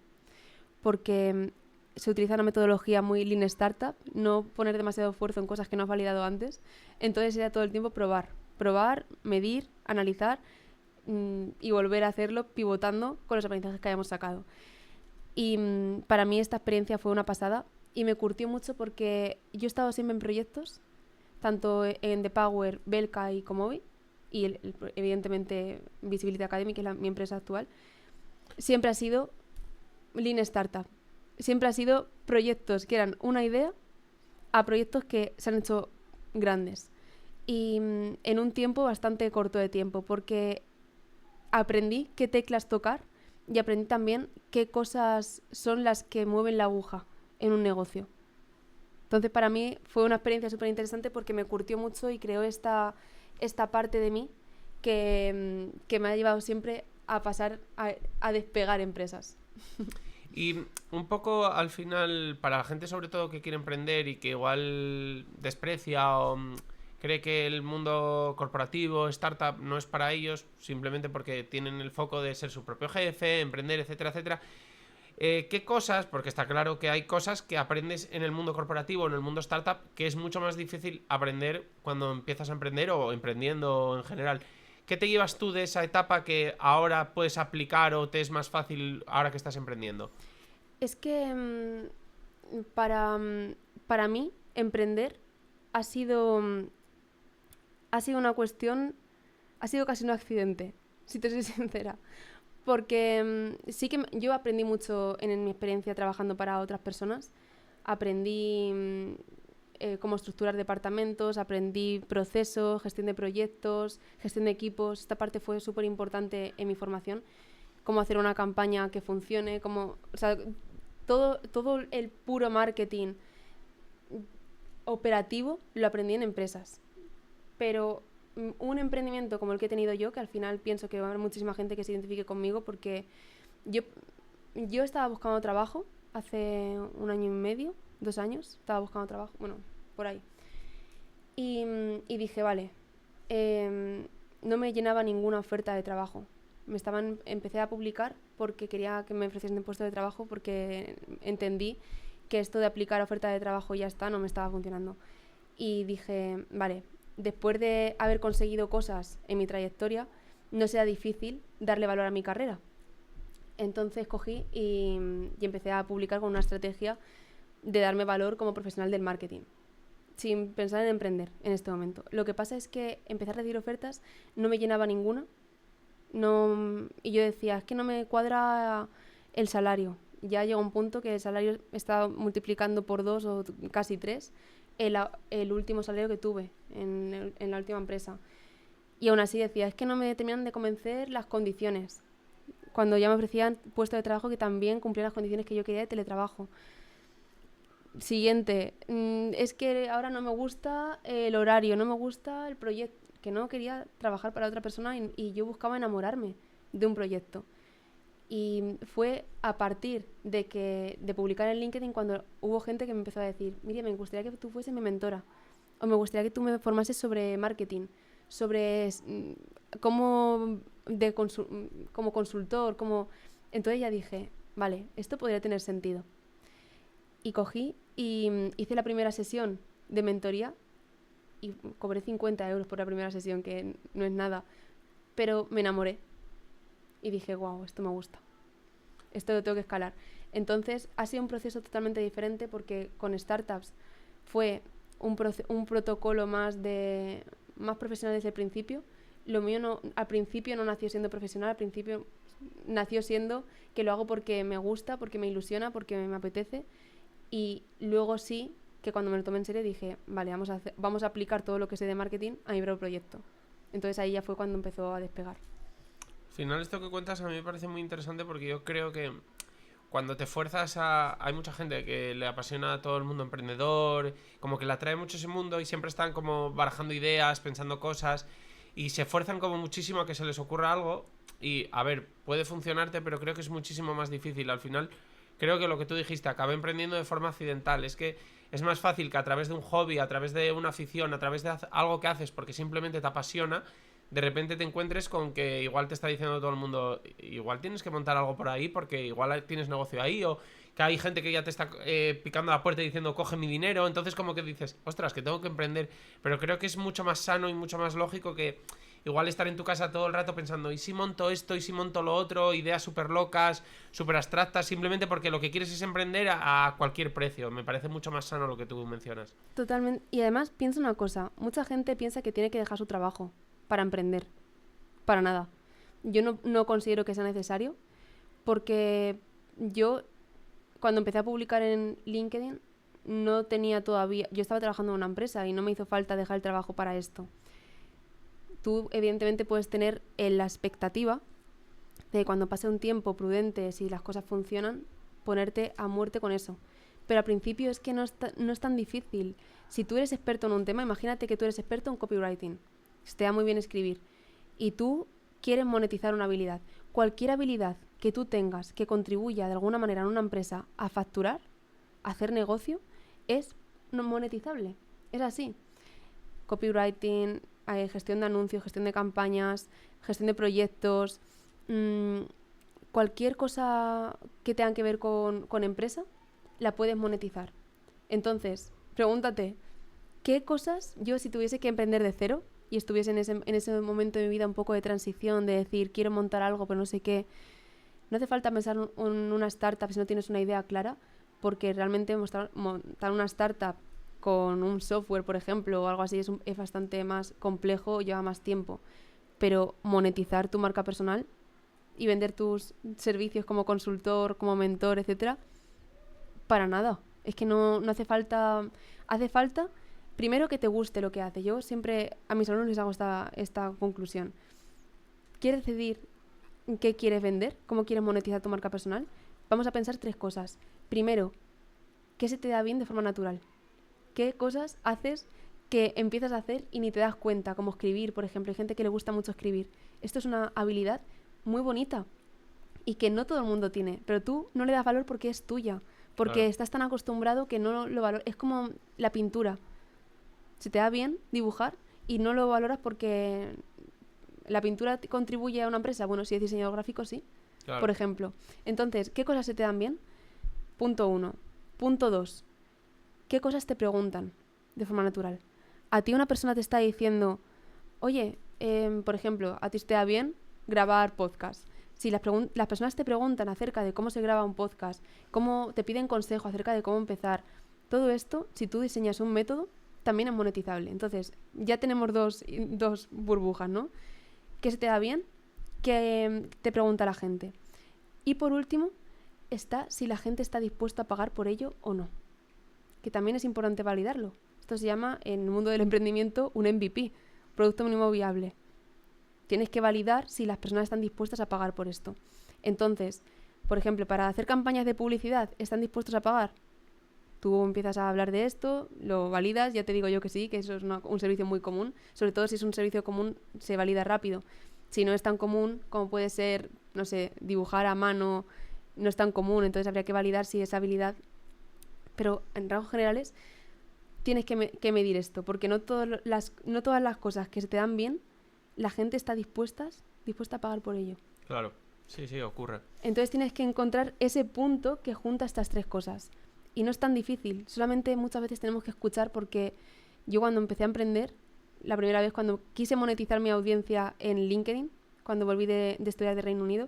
porque se utiliza una metodología muy Lean Startup, no poner demasiado esfuerzo en cosas que no has validado antes, entonces era todo el tiempo probar, medir, analizar y volver a hacerlo pivotando con los aprendizajes que hayamos sacado. Y para mí esta experiencia fue una pasada y me curtió mucho porque yo he estado siempre en proyectos, tanto en The Power, Belka y Comovi, y evidentemente Visibility Academy, que es mi empresa actual. Siempre ha sido Lean Startup. Siempre ha sido proyectos que eran una idea a proyectos que se han hecho grandes. Y en un tiempo bastante corto de tiempo, porque aprendí qué teclas tocar y aprendí también qué cosas son las que mueven la aguja en un negocio. Entonces para mí fue una experiencia súper interesante porque me curtió mucho y creó esta parte de mí que me ha llevado siempre a pasar a despegar empresas. Y un poco al final, para la gente sobre todo que quiere emprender y que igual desprecia o cree que el mundo corporativo, startup, no es para ellos, simplemente porque tienen el foco de ser su propio jefe, emprender, etcétera, etcétera. ¿Qué cosas? Porque está claro que hay cosas que aprendes en el mundo corporativo, en el mundo startup, que es mucho más difícil aprender cuando empiezas a emprender o emprendiendo en general. ¿Qué te llevas tú de esa etapa que ahora puedes aplicar o te es más fácil ahora que estás emprendiendo? Es que para mí emprender ha sido, ha sido una cuestión, ha sido casi un accidente, si te soy sincera. Porque sí que yo aprendí mucho en mi experiencia trabajando para otras personas. Aprendí cómo estructurar departamentos, aprendí procesos, gestión de proyectos, gestión de equipos. Esta parte fue súper importante en mi formación. Cómo hacer una campaña que funcione, cómo, o sea, todo el puro marketing operativo lo aprendí en empresas. Pero un emprendimiento como el que he tenido yo, que al final pienso que va a haber muchísima gente que se identifique conmigo, porque yo estaba buscando trabajo hace 1 año y medio, 2 años, estaba buscando trabajo, bueno, por ahí. Y dije, vale, no me llenaba ninguna oferta de trabajo. Empecé a publicar porque quería que me ofreciesen puesto de trabajo, porque entendí que esto de aplicar oferta de trabajo y ya está, no me estaba funcionando. Y dije, vale, después de haber conseguido cosas en mi trayectoria, no sea difícil darle valor a mi carrera. Entonces cogí y empecé a publicar con una estrategia de darme valor como profesional del marketing, sin pensar en emprender en este momento. Lo que pasa es que empecé a recibir ofertas, no me llenaba ninguna, y yo decía, es que no me cuadra el salario. Ya llegó un punto que el salario estaba multiplicando por 2 o casi 3 el último salario que tuve en la última empresa. Y aún así decía, es que no me terminan de convencer las condiciones. Cuando ya me ofrecían puesto de trabajo que también cumplía las condiciones que yo quería de teletrabajo. Siguiente, es que ahora no me gusta el horario, no me gusta el proyecto, que no quería trabajar para otra persona y yo buscaba enamorarme de un proyecto. Y fue a partir de publicar en LinkedIn cuando hubo gente que me empezó a decir, Miriam, me gustaría que tú fueses mi mentora, o me gustaría que tú me formases sobre marketing, sobre cómo como consultor, como... Entonces ya dije, vale, esto podría tener sentido. Y cogí y hice la primera sesión de mentoría y cobré 50 euros por la primera sesión, que no es nada, pero me enamoré. Y dije, wow, esto me gusta. Esto lo tengo que escalar. Entonces ha sido un proceso totalmente diferente porque con startups fue un protocolo más profesional desde el principio. Lo mío al principio no nació siendo profesional, al principio nació siendo que lo hago porque me gusta, porque me ilusiona, porque me apetece. Y luego sí, que cuando me lo tomé en serio dije, vale, vamos a aplicar todo lo que sé de marketing a mi propio proyecto. Entonces ahí ya fue cuando empezó a despegar. Al final esto que cuentas a mí me parece muy interesante porque yo creo que cuando te fuerzas a... Hay mucha gente que le apasiona a todo el mundo emprendedor, como que le atrae mucho ese mundo y siempre están como barajando ideas, pensando cosas y se esfuerzan como muchísimo a que se les ocurra algo y, a ver, puede funcionarte, pero creo que es muchísimo más difícil. Al final, creo que lo que tú dijiste, acabé emprendiendo de forma accidental. Es que es más fácil que a través de un hobby, a través de una afición, a través de algo que haces porque simplemente te apasiona, de repente te encuentres con que igual te está diciendo todo el mundo, igual tienes que montar algo por ahí porque igual tienes negocio ahí, o que hay gente que ya te está picando la puerta diciendo coge mi dinero, entonces como que dices, ostras, que tengo que emprender. Pero creo que es mucho más sano y mucho más lógico que igual estar en tu casa todo el rato pensando, ¿y si monto esto? ¿Y si monto lo otro? Ideas súper locas, súper abstractas, simplemente porque lo que quieres es emprender a cualquier precio. Me parece mucho más sano lo que tú mencionas. Totalmente. Y además piensa una cosa, mucha gente piensa que tiene que dejar su trabajo para emprender. Para nada. Yo no considero que sea necesario porque yo cuando empecé a publicar en LinkedIn no tenía todavía... Yo estaba trabajando en una empresa y no me hizo falta dejar el trabajo para esto. Tú evidentemente puedes tener la expectativa de cuando pase un tiempo prudente, si las cosas funcionan, ponerte a muerte con eso. Pero al principio es que no es tan difícil. Si tú eres experto en un tema, imagínate que tú eres experto en copywriting, te da muy bien escribir, y tú quieres monetizar una habilidad. Cualquier habilidad que tú tengas que contribuya de alguna manera en una empresa a facturar, a hacer negocio, es no monetizable. Es así. Copywriting, gestión de anuncios, gestión de campañas, gestión de proyectos, cualquier cosa que tenga que ver con empresa, la puedes monetizar. Entonces, pregúntate, ¿qué cosas yo, si tuviese que emprender de cero y estuviese en ese momento de mi vida un poco de transición, de decir, quiero montar algo pero no sé qué, no hace falta pensar en una startup si no tienes una idea clara, porque realmente montar una startup con un software, por ejemplo, o algo así es bastante más complejo, lleva más tiempo. Pero monetizar tu marca personal y vender tus servicios como consultor, como mentor, etcétera, para nada. Es que no hace falta... Hace falta, primero, que te guste lo que haces. Yo siempre a mis alumnos les hago esta conclusión. ¿Quieres decidir qué quieres vender? ¿Cómo quieres monetizar tu marca personal? Vamos a pensar 3 cosas. Primero, ¿qué se te da bien de forma natural? ¿Qué cosas haces que empiezas a hacer y ni te das cuenta? Como escribir, por ejemplo. Hay gente que le gusta mucho escribir. Esto es una habilidad muy bonita y que no todo el mundo tiene, pero tú no le das valor porque es tuya, porque Claro. estás tan acostumbrado que no lo valoras. Es como la pintura. Se te da bien dibujar y no lo valoras porque la pintura contribuye a una empresa. Bueno, si es diseñador gráfico, sí. Claro. Por ejemplo. Entonces, ¿qué cosas se te dan bien? Punto 1. Punto 2. ¿Qué cosas te preguntan de forma natural? A ti una persona te está diciendo, oye, por ejemplo, a ti te da bien grabar podcast. Si las personas te preguntan acerca de cómo se graba un podcast, cómo te piden consejo acerca de cómo empezar, todo esto, si tú diseñas un método, también es monetizable. Entonces, ya tenemos dos burbujas, ¿no? ¿Qué se te da bien? ¿Qué te pregunta la gente? Y por último, está si la gente está dispuesta a pagar por ello o no. Que también es importante validarlo. Esto se llama, en el mundo del emprendimiento, un MVP, Producto Mínimo Viable. Tienes que validar si las personas están dispuestas a pagar por esto. Entonces, por ejemplo, para hacer campañas de publicidad, ¿están dispuestos a pagar? Tú empiezas a hablar de esto, lo validas, ya te digo yo que sí, que eso es un servicio muy común. Sobre todo si es un servicio común, se valida rápido. Si no es tan común como puede ser, no sé, dibujar a mano, no es tan común, entonces habría que validar si esa habilidad... Pero en rasgos generales tienes que medir esto, porque no todas las cosas que se te dan bien, la gente está dispuesta a pagar por ello. Claro, sí, ocurre. Entonces tienes que encontrar ese punto que junta estas 3 cosas. Y no es tan difícil, solamente muchas veces tenemos que escuchar, porque yo cuando empecé a emprender, la primera vez cuando quise monetizar mi audiencia en LinkedIn, cuando volví de estudiar de Reino Unido,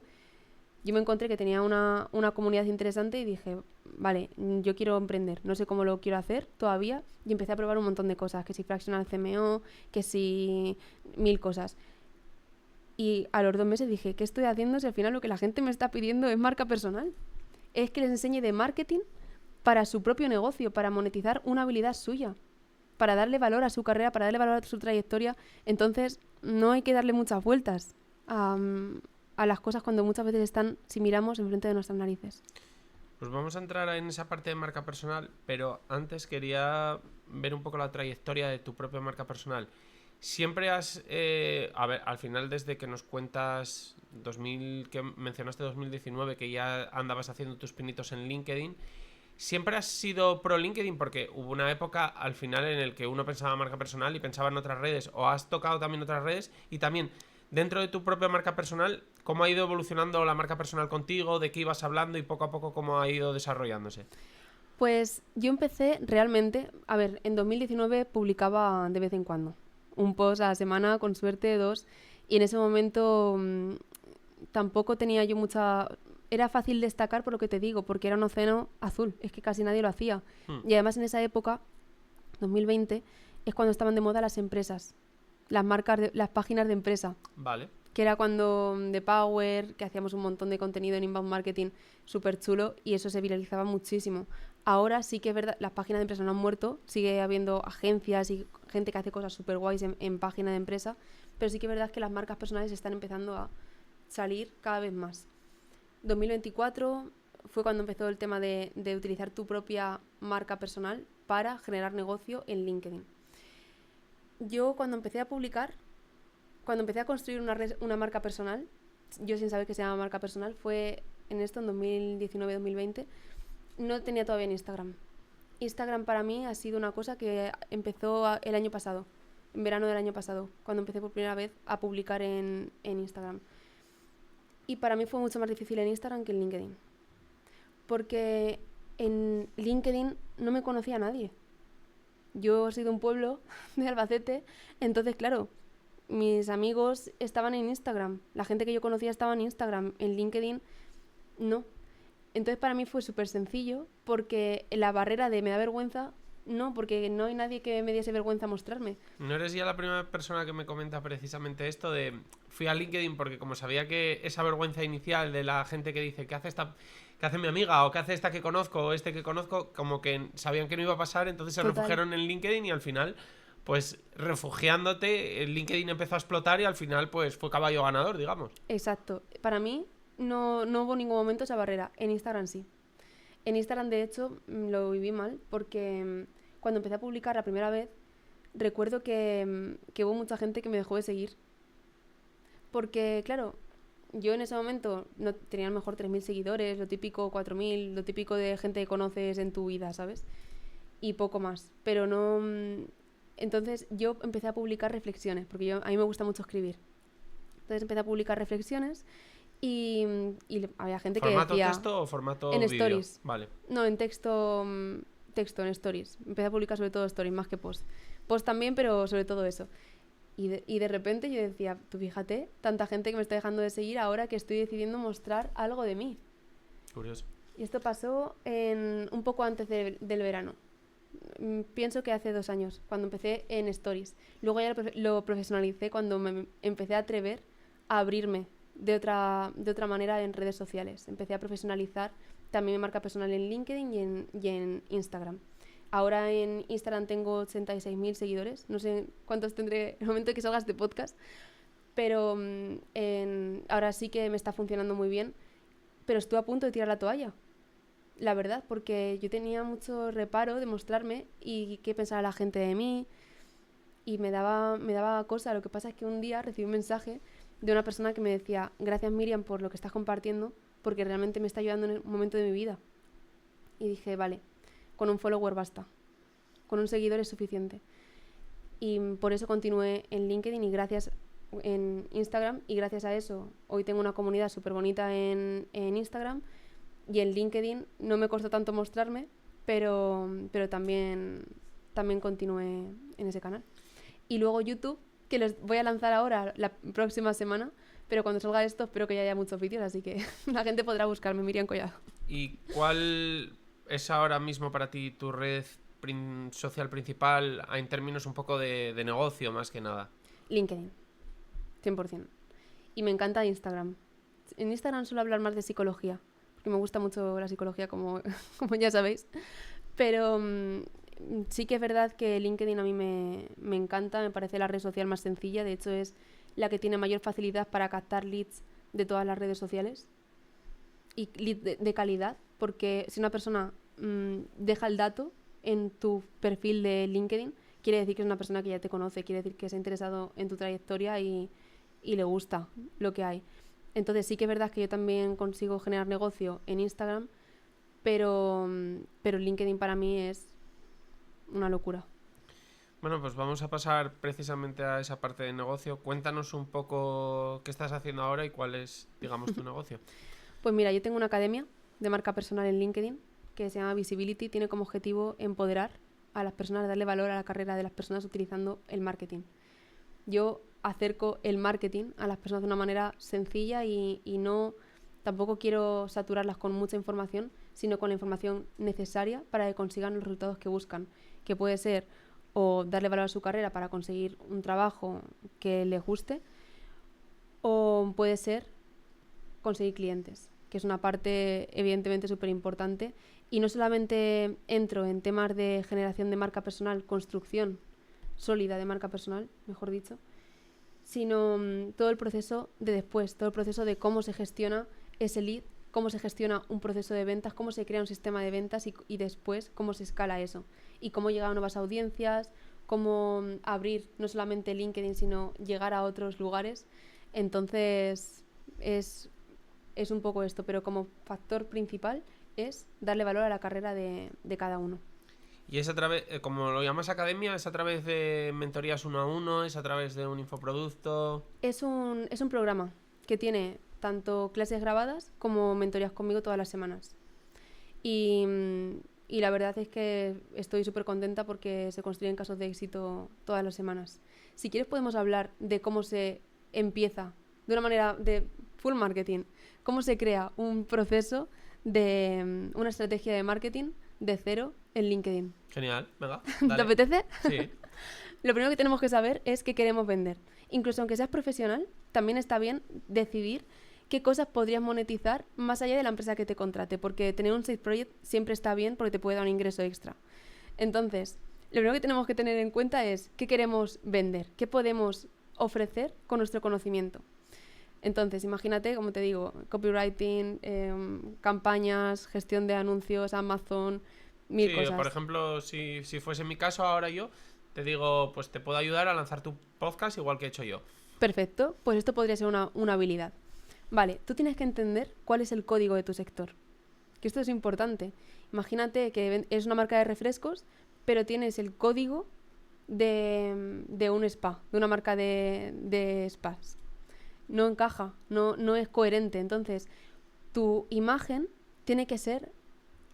yo me encontré que tenía una comunidad interesante y dije, vale, yo quiero emprender, no sé cómo lo quiero hacer todavía, y empecé a probar un montón de cosas, que si fractional CMO, que si 1000 cosas. Y a los 2 meses dije, ¿qué estoy haciendo si al final lo que la gente me está pidiendo es marca personal? Es que les enseñe de marketing para su propio negocio, para monetizar una habilidad suya. para darle valor a su carrera, para darle valor a su trayectoria. Entonces, no hay que darle muchas vueltas a las cosas cuando muchas veces están, si miramos, enfrente de nuestras narices. Pues vamos a entrar en esa parte de marca personal, pero antes quería ver un poco la trayectoria de tu propia marca personal. Siempre has, a ver, al final desde que nos cuentas que mencionaste 2019, que ya andabas haciendo tus pinitos en LinkedIn, ¿siempre has sido pro LinkedIn? Porque hubo una época al final en el que uno pensaba marca personal y pensaba en otras redes, o has tocado también otras redes, y también dentro de tu propia marca personal, ¿cómo ha ido evolucionando la marca personal contigo? ¿De qué ibas hablando y poco a poco cómo ha ido desarrollándose? Pues yo empecé realmente, a ver, en 2019 publicaba de vez en cuando un post a la semana, con suerte 2, y en ese momento tampoco tenía yo mucha... Era fácil destacar por lo que te digo, porque era un océano azul, es que casi nadie lo hacía. Y además en esa época, 2020, es cuando estaban de moda las empresas, las marcas, las páginas de empresa. Vale. Que era cuando The Power, que hacíamos un montón de contenido en inbound marketing súper chulo y eso se viralizaba muchísimo. Ahora sí que es verdad, las páginas de empresa no han muerto, sigue habiendo agencias y gente que hace cosas súper guays en página de empresa, pero sí que es verdad que las marcas personales están empezando a salir cada vez más. 2024 fue cuando empezó el tema de utilizar tu propia marca personal para generar negocio en LinkedIn. Yo cuando empecé a publicar, cuando empecé a construir una marca personal, yo sin saber que se llama marca personal, fue en 2019-2020, no tenía todavía en Instagram. Instagram para mí ha sido una cosa que empezó el año pasado, en verano del año pasado, cuando empecé por primera vez a publicar en Instagram. Y para mí fue mucho más difícil en Instagram que en LinkedIn. Porque en LinkedIn no me conocía a nadie. Yo soy de un pueblo de Albacete, entonces claro, mis amigos estaban en Instagram, la gente que yo conocía estaba en Instagram, en LinkedIn no. Entonces para mí fue súper sencillo porque la barrera de me da vergüenza, no, porque no hay nadie que me diese vergüenza mostrarme. No eres ya la primera persona que me comenta precisamente esto de... Fui a LinkedIn porque como sabía que esa vergüenza inicial de la gente que dice ¿qué hace mi amiga? O ¿qué hace esta que conozco? O este que conozco, como que sabían que no iba a pasar, entonces se refugiaron en LinkedIn y al final... Pues refugiándote, el LinkedIn empezó a explotar y al final pues fue caballo ganador, digamos. Exacto. Para mí no hubo ningún momento esa barrera. En Instagram sí. En Instagram, de hecho, lo viví mal porque cuando empecé a publicar la primera vez, recuerdo que hubo mucha gente que me dejó de seguir. Porque, claro, yo en ese momento no tenía a lo mejor 3.000 seguidores, lo típico 4.000, lo típico de gente que conoces en tu vida, ¿sabes? Y poco más. Pero no... Entonces yo empecé a publicar reflexiones, porque a mí me gusta mucho escribir. Entonces empecé a publicar reflexiones y había gente que decía... ¿Formato texto o formato en vídeo? Stories. Vale. No, en texto, en Stories. Empecé a publicar sobre todo Stories, más que post. Post también, pero sobre todo eso. Y de repente yo decía, tú fíjate, tanta gente que me está dejando de seguir ahora que estoy decidiendo mostrar algo de mí. Curioso. Y esto pasó un poco antes del verano. Pienso que hace 2 años, cuando empecé en Stories. Luego ya lo profesionalicé cuando me empecé a atrever a abrirme de otra manera en redes sociales. Empecé a profesionalizar también mi marca personal en LinkedIn y en Instagram. Ahora en Instagram tengo 86.000 seguidores. No sé cuántos tendré en el momento que salga este podcast. Pero ahora sí que me está funcionando muy bien. Pero estuve a punto de tirar la toalla. La verdad, porque yo tenía mucho reparo de mostrarme y qué pensaba la gente de mí y me daba cosa. Lo que pasa es que un día recibí un mensaje de una persona que me decía: gracias Miriam por lo que estás compartiendo, porque realmente me está ayudando en un momento de mi vida. Y dije, vale, con un follower basta, con un seguidor es suficiente. Y por eso continué en LinkedIn y gracias en Instagram, y gracias a eso hoy tengo una comunidad súper bonita en Instagram. Y en LinkedIn no me costó tanto mostrarme, pero también continué en ese canal. Y luego YouTube, que les voy a lanzar ahora la próxima semana, pero cuando salga esto espero que ya haya muchos vídeos, así que la gente podrá buscarme, Miriam Collado. ¿Y cuál es ahora mismo para ti tu red social principal en términos un poco de negocio, más que nada? LinkedIn, 100%. Y me encanta Instagram. En Instagram suelo hablar más de psicología, porque me gusta mucho la psicología, como ya sabéis. Pero sí que es verdad que LinkedIn a mí me encanta, me parece la red social más sencilla, de hecho es la que tiene mayor facilidad para captar leads de todas las redes sociales y leads de calidad, porque si una persona deja el dato en tu perfil de LinkedIn, quiere decir que es una persona que ya te conoce, quiere decir que se ha interesado en tu trayectoria y le gusta lo que hay. Entonces sí que es verdad que yo también consigo generar negocio en Instagram, pero LinkedIn para mí es una locura. Bueno, pues vamos a pasar precisamente a esa parte de negocio. Cuéntanos un poco qué estás haciendo ahora y cuál es, digamos, tu negocio. Pues mira, yo tengo una academia de marca personal en LinkedIn que se llama Visibility, tiene como objetivo empoderar a las personas, darle valor a la carrera de las personas utilizando el marketing. Yo acerco el marketing a las personas de una manera sencilla y no, tampoco quiero saturarlas con mucha información, sino con la información necesaria para que consigan los resultados que buscan, que puede ser o darle valor a su carrera para conseguir un trabajo que les guste, o puede ser conseguir clientes, que es una parte evidentemente súper importante. Y no solamente entro en temas de generación de marca personal, construcción sólida de marca personal, mejor dicho, sino todo el proceso de después, todo el proceso de cómo se gestiona ese lead, cómo se gestiona un proceso de ventas, cómo se crea un sistema de ventas y después cómo se escala eso y cómo llegar a nuevas audiencias, cómo abrir no solamente LinkedIn, sino llegar a otros lugares. Entonces es un poco esto, pero como factor principal es darle valor a la carrera de cada uno. Y es a través, como lo llamas academia, es a través de mentorías 1-a-1, es a través de un infoproducto. Es un programa que tiene tanto clases grabadas como mentorías conmigo todas las semanas. Y la verdad es que estoy súper contenta porque se construyen casos de éxito todas las semanas. Si quieres podemos hablar de cómo se empieza de una manera de full marketing, cómo se crea un proceso de una estrategia de marketing de cero en LinkedIn. Genial, venga, ¿Te dale. apetece? Sí. Lo primero que tenemos que saber es qué queremos vender. Incluso aunque seas profesional, también está bien decidir qué cosas podrías monetizar más allá de la empresa que te contrate, porque tener un side project siempre está bien porque te puede dar un ingreso extra. Entonces, lo primero que tenemos que tener en cuenta es qué queremos vender, qué podemos ofrecer con nuestro conocimiento. Entonces, imagínate, como te digo, copywriting, campañas, gestión de anuncios, Amazon, mil cosas. Por ejemplo, si fuese mi caso, ahora yo te digo, pues te puedo ayudar a lanzar tu podcast igual que he hecho yo. Perfecto, pues esto podría ser una habilidad. Vale, tú tienes que entender cuál es el código de tu sector, que esto es importante. Imagínate que es una marca de refrescos, pero tienes el código de un spa, de una marca de spas. No encaja, no es coherente. Entonces, tu imagen tiene que ser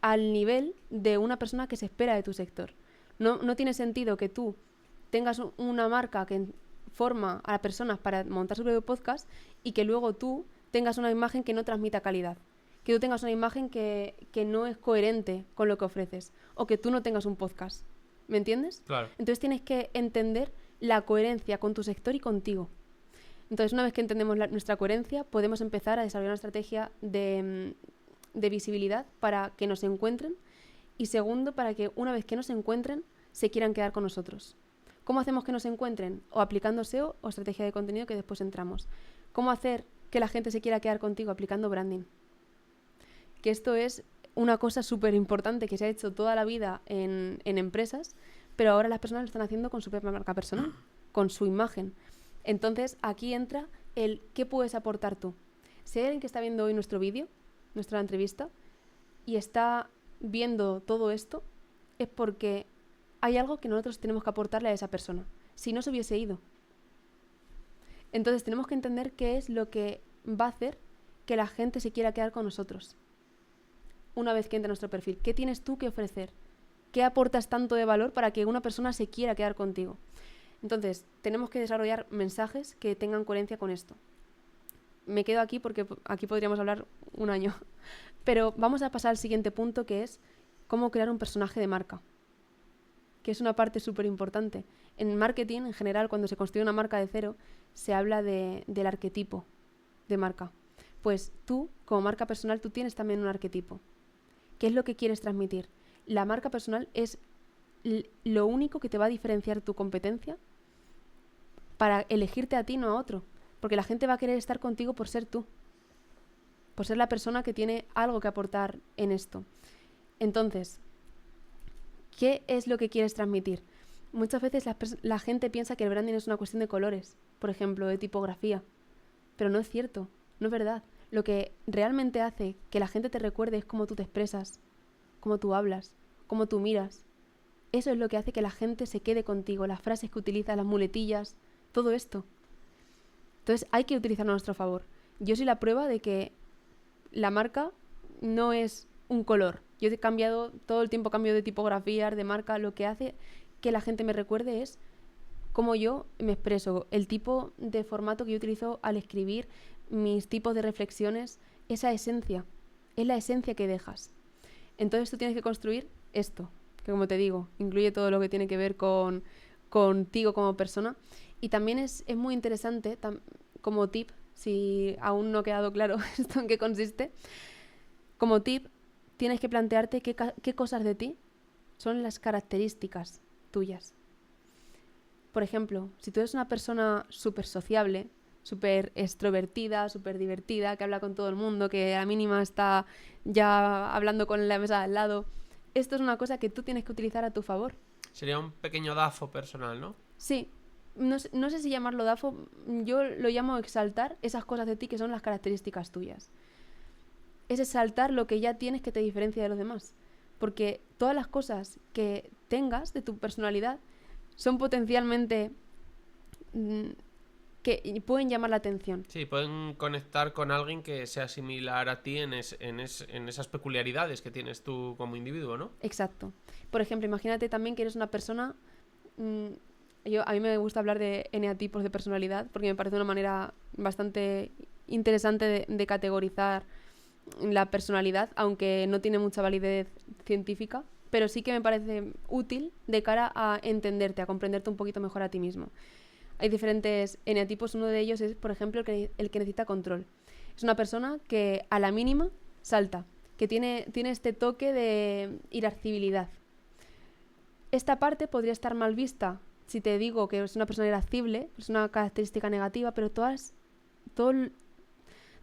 al nivel de una persona que se espera de tu sector. No tiene sentido que tú tengas una marca que forma a personas para montar su propio podcast y que luego tú tengas una imagen que no transmita calidad. Que tú tengas una imagen que no es coherente con lo que ofreces. O que tú no tengas un podcast. ¿Me entiendes? Claro. Entonces tienes que entender la coherencia con tu sector y contigo. Entonces, una vez que entendemos nuestra coherencia, podemos empezar a desarrollar una estrategia de visibilidad para que nos encuentren y segundo, para que una vez que nos encuentren, se quieran quedar con nosotros. ¿Cómo hacemos que nos encuentren? O aplicando SEO o estrategia de contenido, que después entramos. ¿Cómo hacer que la gente se quiera quedar contigo? Aplicando branding. Que esto es una cosa súper importante que se ha hecho toda la vida en empresas, pero ahora las personas lo están haciendo con su propia marca personal, con su imagen. Entonces, aquí entra el ¿qué puedes aportar tú? Si hay alguien que está viendo hoy nuestro vídeo, nuestra entrevista, y está viendo todo esto, es porque hay algo que nosotros tenemos que aportarle a esa persona. Si no se hubiese ido. Entonces, tenemos que entender qué es lo que va a hacer que la gente se quiera quedar con nosotros. Una vez que entra en nuestro perfil, ¿qué tienes tú que ofrecer? ¿Qué aportas tanto de valor para que una persona se quiera quedar contigo? Entonces, tenemos que desarrollar mensajes que tengan coherencia con esto. Me quedo aquí porque aquí podríamos hablar un año. Pero vamos a pasar al siguiente punto, que es cómo crear un personaje de marca, que es una parte súper importante. En marketing, en general, cuando se construye una marca de cero, se habla del arquetipo de marca. Pues tú, como marca personal, tú tienes también un arquetipo. ¿Qué es lo que quieres transmitir? La marca personal es lo único que te va a diferenciar tu competencia para elegirte a ti, no a otro. Porque la gente va a querer estar contigo por ser tú. Por ser la persona que tiene algo que aportar en esto. Entonces, ¿qué es lo que quieres transmitir? Muchas veces la gente piensa que el branding es una cuestión de colores, por ejemplo, de tipografía. Pero no es cierto, no es verdad. Lo que realmente hace que la gente te recuerde es cómo tú te expresas, cómo tú hablas, cómo tú miras. Eso es lo que hace que la gente se quede contigo, las frases que utilizas, las muletillas, todo esto. Entonces hay que utilizarlo a nuestro favor. Yo soy la prueba de que la marca no es un color. Yo he cambiado, todo el tiempo cambio de tipografías, de marca. Lo que hace que la gente me recuerde es cómo yo me expreso, el tipo de formato que yo utilizo al escribir, mis tipos de reflexiones, esa esencia. Es la esencia que dejas. Entonces tú tienes que construir esto, que como te digo, incluye todo lo que tiene que ver contigo como persona. Y también es muy interesante, como tip, si aún no ha quedado claro esto en qué consiste, como tip tienes que plantearte qué cosas de ti son las características tuyas. Por ejemplo, si tú eres una persona súper sociable, súper extrovertida, súper divertida, que habla con todo el mundo, que a la mínima está ya hablando con la mesa de al lado, esto es una cosa que tú tienes que utilizar a tu favor. Sería un pequeño DAFO personal, ¿no? Sí. No sé si llamarlo DAFO, yo lo llamo exaltar esas cosas de ti que son las características tuyas. Es exaltar lo que ya tienes que te diferencia de los demás. Porque todas las cosas que tengas de tu personalidad son potencialmente que pueden llamar la atención. Sí, pueden conectar con alguien que sea similar a ti en esas peculiaridades que tienes tú como individuo, ¿no? Exacto. Por ejemplo, imagínate también que eres una persona... a mí me gusta hablar de eneatipos de personalidad porque me parece una manera bastante interesante de categorizar la personalidad, aunque no tiene mucha validez científica, pero sí que me parece útil de cara a entenderte, a comprenderte un poquito mejor a ti mismo. Hay diferentes eneatipos, uno de ellos es, por ejemplo, el que necesita control. Es una persona que a la mínima salta, que tiene este toque de irascibilidad. Esta parte podría estar mal vista si te digo que es una persona irascible, es una característica negativa, pero todas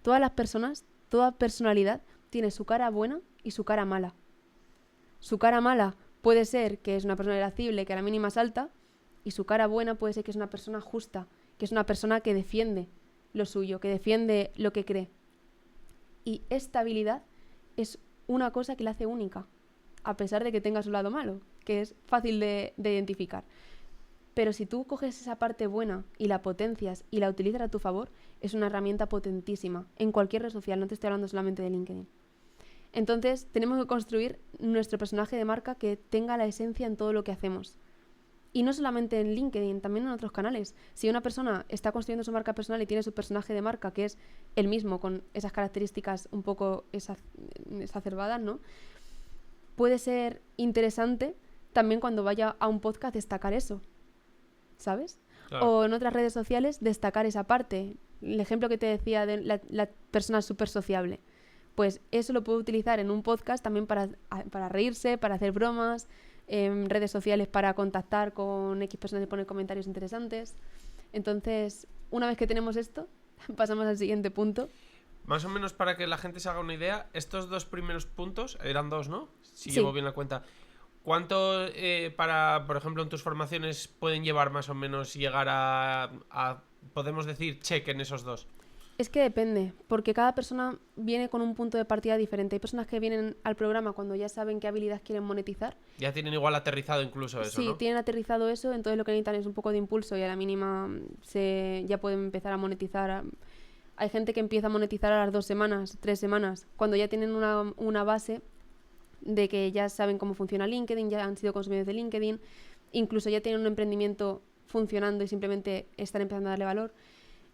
las personas, toda personalidad tiene su cara buena y su cara mala. Su cara mala puede ser que es una persona irascible, que a la mínima salta, y su cara buena puede ser que es una persona justa, que es una persona que defiende lo suyo, que defiende lo que cree. Y esta habilidad es una cosa que la hace única, a pesar de que tenga su lado malo, que es fácil de identificar. Pero si tú coges esa parte buena y la potencias y la utilizas a tu favor, es una herramienta potentísima en cualquier red social, no te estoy hablando solamente de LinkedIn. Entonces tenemos que construir nuestro personaje de marca que tenga la esencia en todo lo que hacemos. Y no solamente en LinkedIn, también en otros canales. Si una persona está construyendo su marca personal y tiene su personaje de marca, que es el mismo, con esas características un poco exacerbadas, ¿no? Puede ser interesante también cuando vaya a un podcast destacar eso, ¿sabes? Claro. O en otras redes sociales destacar esa parte. El ejemplo que te decía de la persona súper sociable. Pues eso lo puedo utilizar en un podcast también para reírse, para hacer bromas, en redes sociales para contactar con X personas y poner comentarios interesantes. Entonces, una vez que tenemos esto, pasamos al siguiente punto. Más o menos para que la gente se haga una idea, estos dos primeros puntos, eran dos, ¿no? Si Sí. llevo bien la cuenta. ¿Cuánto, por ejemplo, en tus formaciones pueden llevar más o menos llegar a podemos decir, check en esos dos? Es que depende, porque cada persona viene con un punto de partida diferente. Hay personas que vienen al programa cuando ya saben qué habilidad quieren monetizar. Ya tienen igual aterrizado incluso eso, sí, ¿no? tienen aterrizado eso, entonces lo que necesitan es un poco de impulso y a la mínima ya pueden empezar a monetizar. Hay gente que empieza a monetizar a las 2 semanas, 3 semanas, cuando ya tienen una base de que ya saben cómo funciona LinkedIn, ya han sido consumidores de LinkedIn, incluso ya tienen un emprendimiento funcionando y simplemente están empezando a darle valor.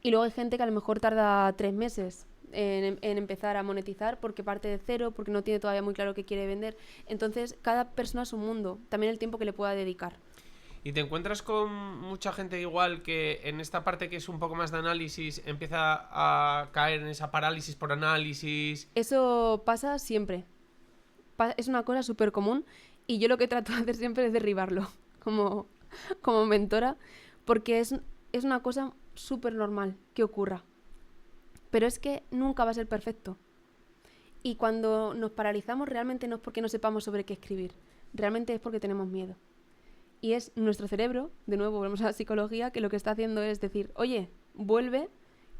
Y luego hay gente que a lo mejor tarda 3 meses en empezar a monetizar porque parte de cero, porque no tiene todavía muy claro qué quiere vender. Entonces, cada persona es un mundo, también el tiempo que le pueda dedicar. ¿Y te encuentras con mucha gente igual que en esta parte que es un poco más de análisis empieza a caer en esa parálisis por análisis? Eso pasa siempre. Es una cosa súper común Y yo lo que trato de hacer siempre es derribarlo como, como mentora, porque es una cosa súper normal que ocurra. Pero es que nunca va a ser perfecto. Y cuando nos paralizamos realmente no es porque no sepamos sobre qué escribir, realmente es porque tenemos miedo. Y es nuestro cerebro, de nuevo volvemos a la psicología, que lo que está haciendo es decir, oye, vuelve,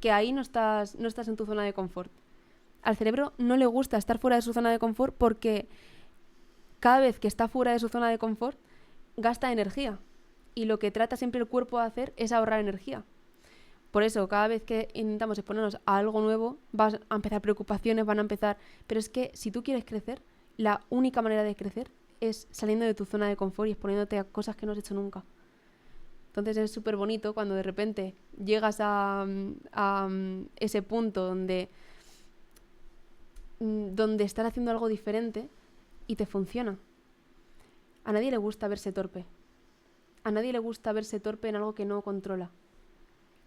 que ahí no estás en tu zona de confort. Al cerebro no le gusta estar fuera de su zona de confort porque cada vez que está fuera de su zona de confort gasta energía. Y lo que trata siempre el cuerpo de hacer es ahorrar energía. Por eso, cada vez que intentamos exponernos a algo nuevo, van a empezar preocupaciones, van a empezar... Pero es que si tú quieres crecer, la única manera de crecer es saliendo de tu zona de confort y exponiéndote a cosas que no has hecho nunca. Entonces es súper bonito cuando de repente llegas a ese punto donde estás haciendo algo diferente y te funciona. A nadie le gusta verse torpe. A nadie le gusta verse torpe en algo que no controla.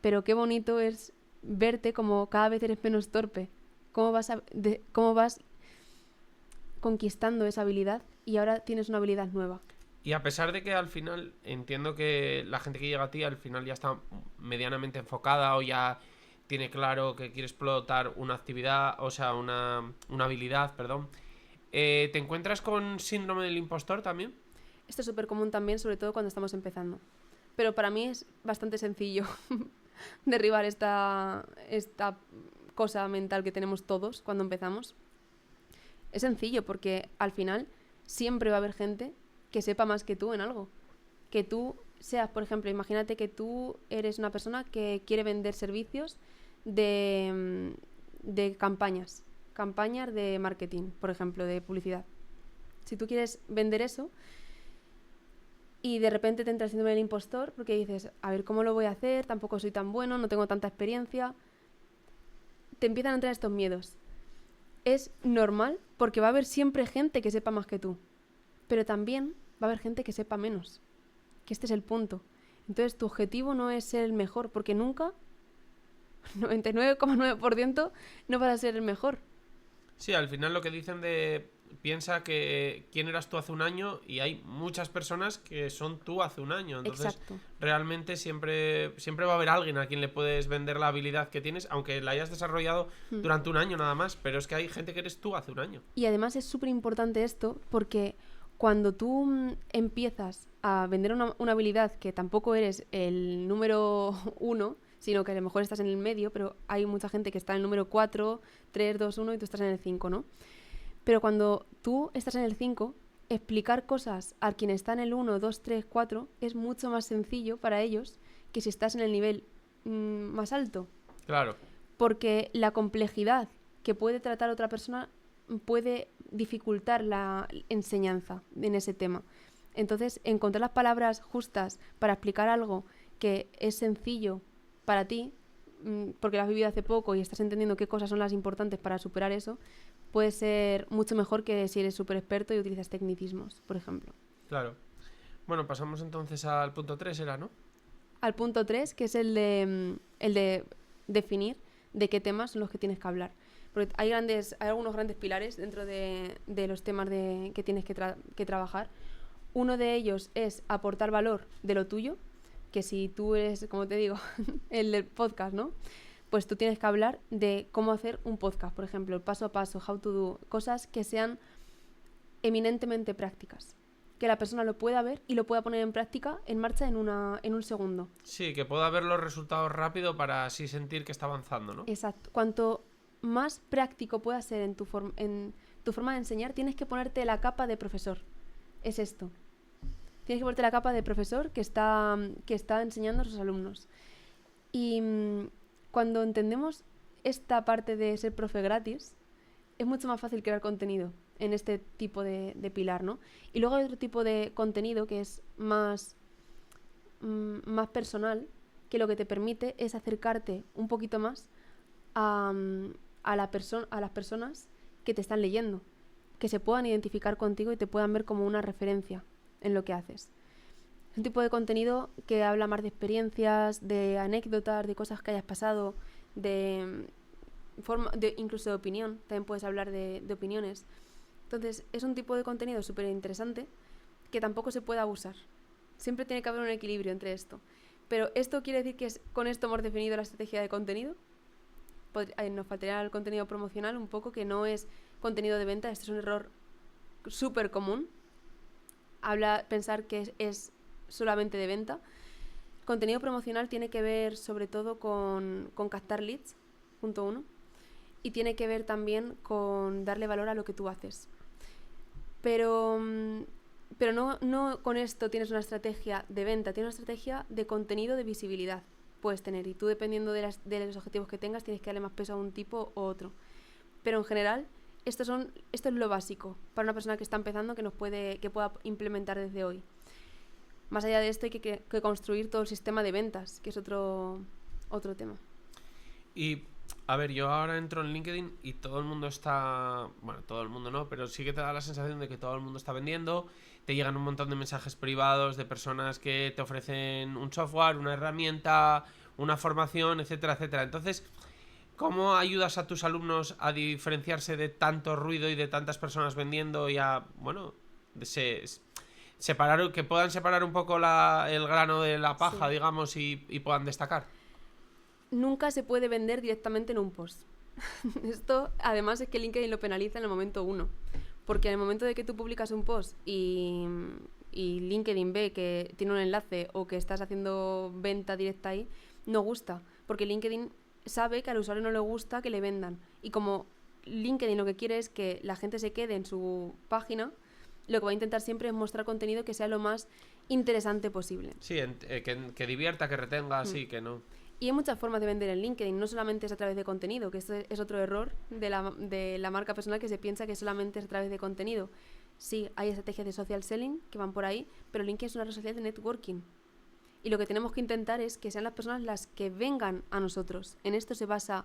Pero qué bonito es verte como cada vez eres menos torpe. Cómo vas conquistando esa habilidad y ahora tienes una habilidad nueva. Y a pesar de que al final entiendo que la gente que llega a ti al final ya está medianamente enfocada o ya tiene claro que quiere explotar una actividad, o sea, una habilidad, perdón. ¿Te encuentras con síndrome del impostor también? Esto es súper común también, sobre todo cuando estamos empezando. Pero para mí es bastante sencillo derribar esta cosa mental que tenemos todos cuando empezamos. Es sencillo porque al final siempre va a haber gente que sepa más que tú en algo. Que tú seas, por ejemplo, imagínate que tú eres una persona que quiere vender servicios de campañas de marketing, por ejemplo, de publicidad. Si tú quieres vender eso y de repente te entra el síndrome del impostor porque dices, a ver, ¿cómo lo voy a hacer? Tampoco soy tan bueno, no tengo tanta experiencia. Te empiezan a entrar estos miedos. Es normal porque va a haber siempre gente que sepa más que tú, pero también va a haber gente que sepa menos, que este es el punto. Entonces tu objetivo no es ser el mejor, porque nunca, 99,9% no vas a ser el mejor. Sí, al final lo que dicen de piensa que quién eras tú hace un año y hay muchas personas que son tú hace un año. Entonces, exacto, realmente siempre va a haber alguien a quien le puedes vender la habilidad que tienes, aunque la hayas desarrollado durante un año nada más. Pero es que hay gente que eres tú hace un año. Y además es súper importante esto porque cuando tú empiezas a vender una habilidad que tampoco eres el número 1, sino que a lo mejor estás en el medio, pero hay mucha gente que está en el número 4, 3, 2, 1 y tú estás en el 5, ¿no? Pero cuando tú estás en el 5, explicar cosas a quien está en el 1, 2, 3, 4 es mucho más sencillo para ellos que si estás en el nivel más alto. Claro. Porque la complejidad que puede tratar otra persona puede dificultar la enseñanza en ese tema. Entonces, encontrar las palabras justas para explicar algo que es sencillo para ti, porque lo has vivido hace poco y estás entendiendo qué cosas son las importantes para superar eso, puede ser mucho mejor que si eres súper experto y utilizas tecnicismos, por ejemplo. Claro. Bueno, pasamos entonces al punto 3, ¿era, no? Al punto 3, que es el de definir de qué temas son los que tienes que hablar. Porque hay algunos grandes pilares dentro de los temas que tienes que trabajar. Uno de ellos es aportar valor de lo tuyo, que si tú eres, como te digo, el del podcast, ¿no? Pues tú tienes que hablar de cómo hacer un podcast, por ejemplo, el paso a paso, how to do, cosas que sean eminentemente prácticas. Que la persona lo pueda ver y lo pueda poner en práctica, en marcha, en un segundo. Sí, que pueda ver los resultados rápido para así sentir que está avanzando, ¿no? Exacto. Cuanto más práctico pueda ser en tu forma de enseñar, tienes que ponerte la capa de profesor. Es esto. Tienes que ponerte la capa de profesor que está enseñando a sus alumnos. Y cuando entendemos esta parte de ser profe gratis, es mucho más fácil crear contenido en este tipo de pilar, ¿no? Y luego hay otro tipo de contenido que es más personal, que lo que te permite es acercarte un poquito más a las personas que te están leyendo, que se puedan identificar contigo y te puedan ver como una referencia en lo que haces. Es un tipo de contenido que habla más de experiencias, de anécdotas, de cosas que hayas pasado, incluso de opinión. También puedes hablar de opiniones. Entonces es un tipo de contenido súper interesante que tampoco se puede abusar. Siempre tiene que haber un equilibrio entre esto. Pero ¿esto quiere decir que con esto hemos definido la estrategia de contenido? Nos faltaría el contenido promocional un poco, que no es contenido de venta. Este es un error súper común. Pensar que es solamente de venta. Contenido promocional tiene que ver sobre todo con captar leads, punto 1. Y tiene que ver también con darle valor a lo que tú haces. Pero no con esto tienes una estrategia de venta, tienes una estrategia de contenido, de visibilidad. Puedes tener, y tú, dependiendo de los objetivos que tengas, tienes que darle más peso a un tipo u otro. Pero en general, esto es lo básico para una persona que está empezando, que pueda implementar desde hoy. Más allá de esto hay que construir todo el sistema de ventas, que es otro tema. Y, a ver, yo ahora entro en LinkedIn y todo el mundo está... Bueno, todo el mundo no, pero sí que te da la sensación de que todo el mundo está vendiendo. Te llegan un montón de mensajes privados de personas que te ofrecen un software, una herramienta, una formación, etcétera, etcétera. Entonces, ¿cómo ayudas a tus alumnos a diferenciarse de tanto ruido y de tantas personas vendiendo y a, bueno, que puedan separar un poco el grano de la paja, sí, digamos, y puedan destacar? Nunca se puede vender directamente en un post. Esto, además, es que LinkedIn lo penaliza en el momento 1. Porque en el momento de que tú publicas un post y LinkedIn ve que tiene un enlace o que estás haciendo venta directa ahí, no gusta. Porque LinkedIn sabe que al usuario no le gusta que le vendan. Y como LinkedIn lo que quiere es que la gente se quede en su página, lo que va a intentar siempre es mostrar contenido que sea lo más interesante posible. Sí, que divierta, que retenga, sí, que no. Y hay muchas formas de vender en LinkedIn, no solamente es a través de contenido, que esto es otro error de la marca personal, que se piensa que solamente es a través de contenido. Sí, hay estrategias de social selling que van por ahí, pero LinkedIn es una red social de networking. Y lo que tenemos que intentar es que sean las personas las que vengan a nosotros. En esto se basa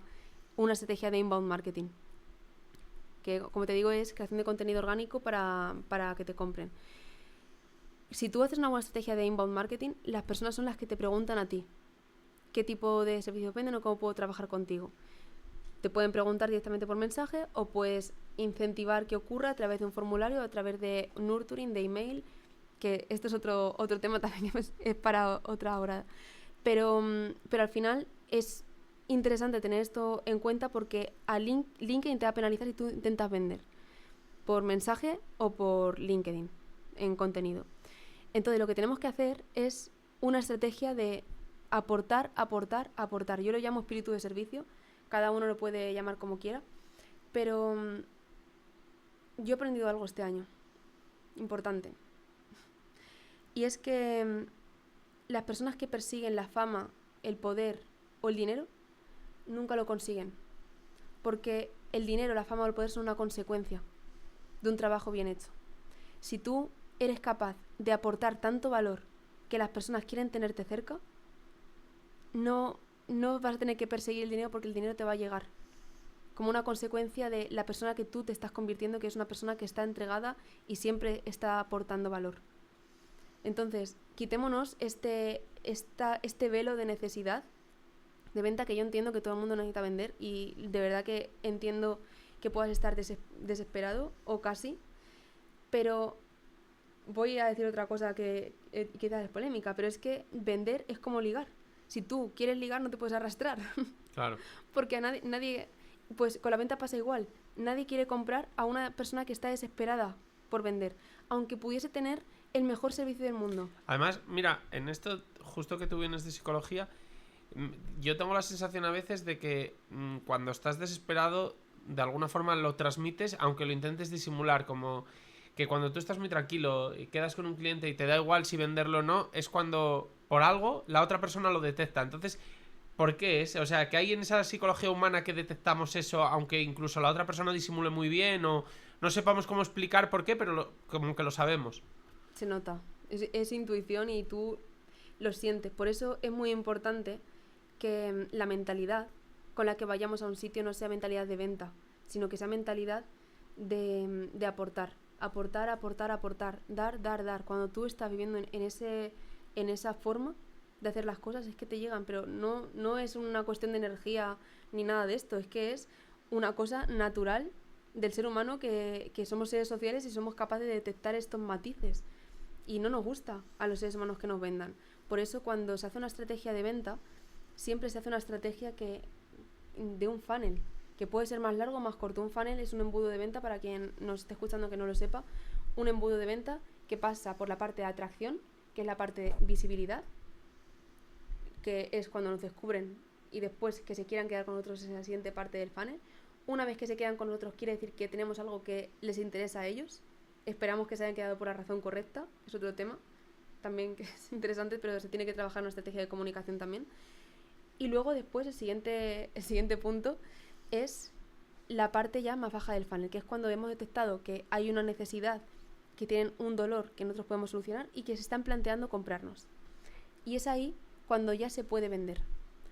una estrategia de inbound marketing, que, como te digo, es creación de contenido orgánico para que te compren. Si tú haces una buena estrategia de inbound marketing, las personas son las que te preguntan a ti qué tipo de servicios venden o cómo puedo trabajar contigo. Te pueden preguntar directamente por mensaje o puedes incentivar que ocurra a través de un formulario o a través de nurturing, de email, que esto es otro tema también, es para otra hora. Pero al final es interesante tener esto en cuenta, porque a LinkedIn te va a penalizar si tú intentas vender por mensaje o por LinkedIn en contenido. Entonces lo que tenemos que hacer es una estrategia de aportar. Yo lo llamo espíritu de servicio, cada uno lo puede llamar como quiera, pero yo he aprendido algo este año importante, y es que las personas que persiguen la fama, el poder o el dinero nunca lo consiguen, porque el dinero, la fama o el poder son una consecuencia de un trabajo bien hecho. Si tú eres capaz de aportar tanto valor que las personas quieren tenerte cerca, no vas a tener que perseguir el dinero, porque el dinero te va a llegar como una consecuencia de la persona que tú te estás convirtiendo, que es una persona que está entregada y siempre está aportando valor. Entonces, quitémonos este velo de necesidad de venta, que yo entiendo que todo el mundo necesita vender, y de verdad que entiendo que puedas estar desesperado o casi, pero voy a decir otra cosa que quizás es polémica, pero es que vender es como ligar. Si tú quieres ligar, no te puedes arrastrar. Claro. Porque a nadie, pues con la venta pasa igual. Nadie quiere comprar a una persona que está desesperada por vender, aunque pudiese tener el mejor servicio del mundo. Además, mira, en esto, justo que tú vienes de psicología, yo tengo la sensación a veces de que cuando estás desesperado, de alguna forma lo transmites, aunque lo intentes disimular, como que cuando tú estás muy tranquilo y quedas con un cliente y te da igual si venderlo o no, es cuando por algo la otra persona lo detecta. Entonces, ¿por qué es? O sea, que hay en esa psicología humana que detectamos eso, aunque incluso la otra persona disimule muy bien o no sepamos cómo explicar por qué, pero como que lo sabemos. Se nota, es intuición y tú lo sientes. Por eso es muy importante que la mentalidad con la que vayamos a un sitio no sea mentalidad de venta, sino que sea mentalidad de aportar, dar. Cuando tú estás viviendo en esa forma de hacer las cosas, es que te llegan, pero no es una cuestión de energía ni nada de esto, es que es una cosa natural del ser humano, que somos seres sociales y somos capaces de detectar estos matices. y no nos gusta a los seres humanos que nos vendan. Por eso cuando se hace una estrategia de venta, siempre se hace una estrategia de un funnel, que puede ser más largo o más corto. Un funnel es un embudo de venta, para quien nos esté escuchando que no lo sepa, un embudo de venta que pasa por la parte de atracción, que es la parte de visibilidad, que es cuando nos descubren y después que se quieran quedar con nosotros, es la siguiente parte del funnel. Una vez que se quedan con nosotros, quiere decir que tenemos algo que les interesa a ellos. Esperamos que se hayan quedado por la razón correcta, es otro tema también que es interesante, pero se tiene que trabajar en una estrategia de comunicación también. Y luego después el siguiente punto es la parte ya más baja del funnel, que es cuando hemos detectado que hay una necesidad, que tienen un dolor que nosotros podemos solucionar y que se están planteando comprarnos. Y es ahí cuando ya se puede vender,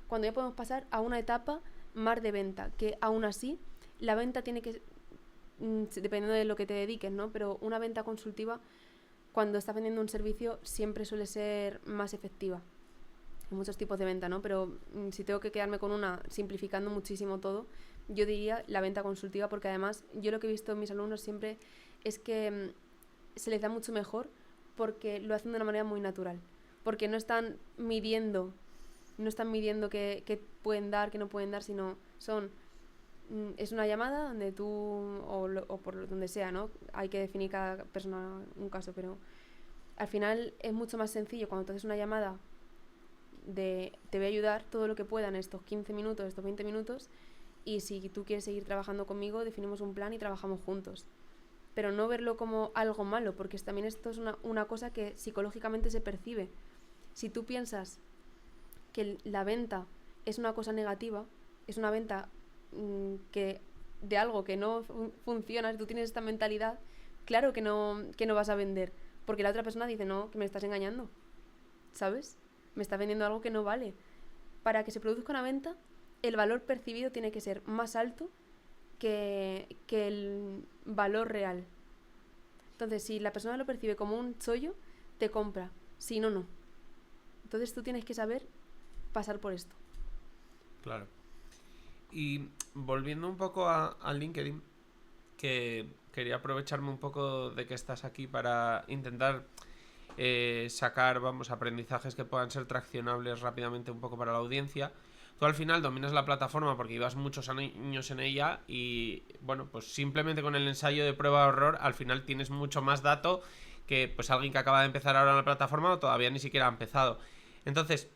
cuando ya podemos pasar a una etapa más de venta, que aún así la venta tiene que, dependiendo de lo que te dediques, ¿no? Pero una venta consultiva, cuando estás vendiendo un servicio, siempre suele ser más efectiva. Hay muchos tipos de venta, ¿no? Pero si tengo que quedarme con una, simplificando muchísimo todo, yo diría la venta consultiva, porque además yo lo que he visto en mis alumnos siempre es que se les da mucho mejor porque lo hacen de una manera muy natural, porque no están midiendo qué pueden dar, qué no pueden dar, sino es una llamada donde tú, o por donde sea, ¿no? Hay que definir cada persona un caso, pero al final es mucho más sencillo cuando te haces una llamada de te voy a ayudar todo lo que pueda en estos 15 minutos, estos 20 minutos, y si tú quieres seguir trabajando conmigo, definimos un plan y trabajamos juntos. Pero no verlo como algo malo, porque también esto es una cosa que psicológicamente se percibe. Si tú piensas que la venta es una cosa negativa, es una venta que de algo que no funciona, si tú tienes esta mentalidad, claro que no vas a vender, porque la otra persona dice, no, que me estás engañando, ¿sabes? Me estás vendiendo algo que no vale. Para que se produzca una venta, el valor percibido tiene que ser más alto que el valor real. Entonces, si la persona lo percibe como un chollo, te compra. Si no, no. Entonces tú tienes que saber pasar por esto. Claro. Y volviendo un poco a LinkedIn, que quería aprovecharme un poco de que estás aquí para intentar sacar, aprendizajes que puedan ser traccionables rápidamente un poco para la audiencia. Tú al final dominas la plataforma porque llevas muchos años en ella y, bueno, pues simplemente con el ensayo de prueba de error al final tienes mucho más dato que pues alguien que acaba de empezar ahora en la plataforma o todavía ni siquiera ha empezado. Entonces,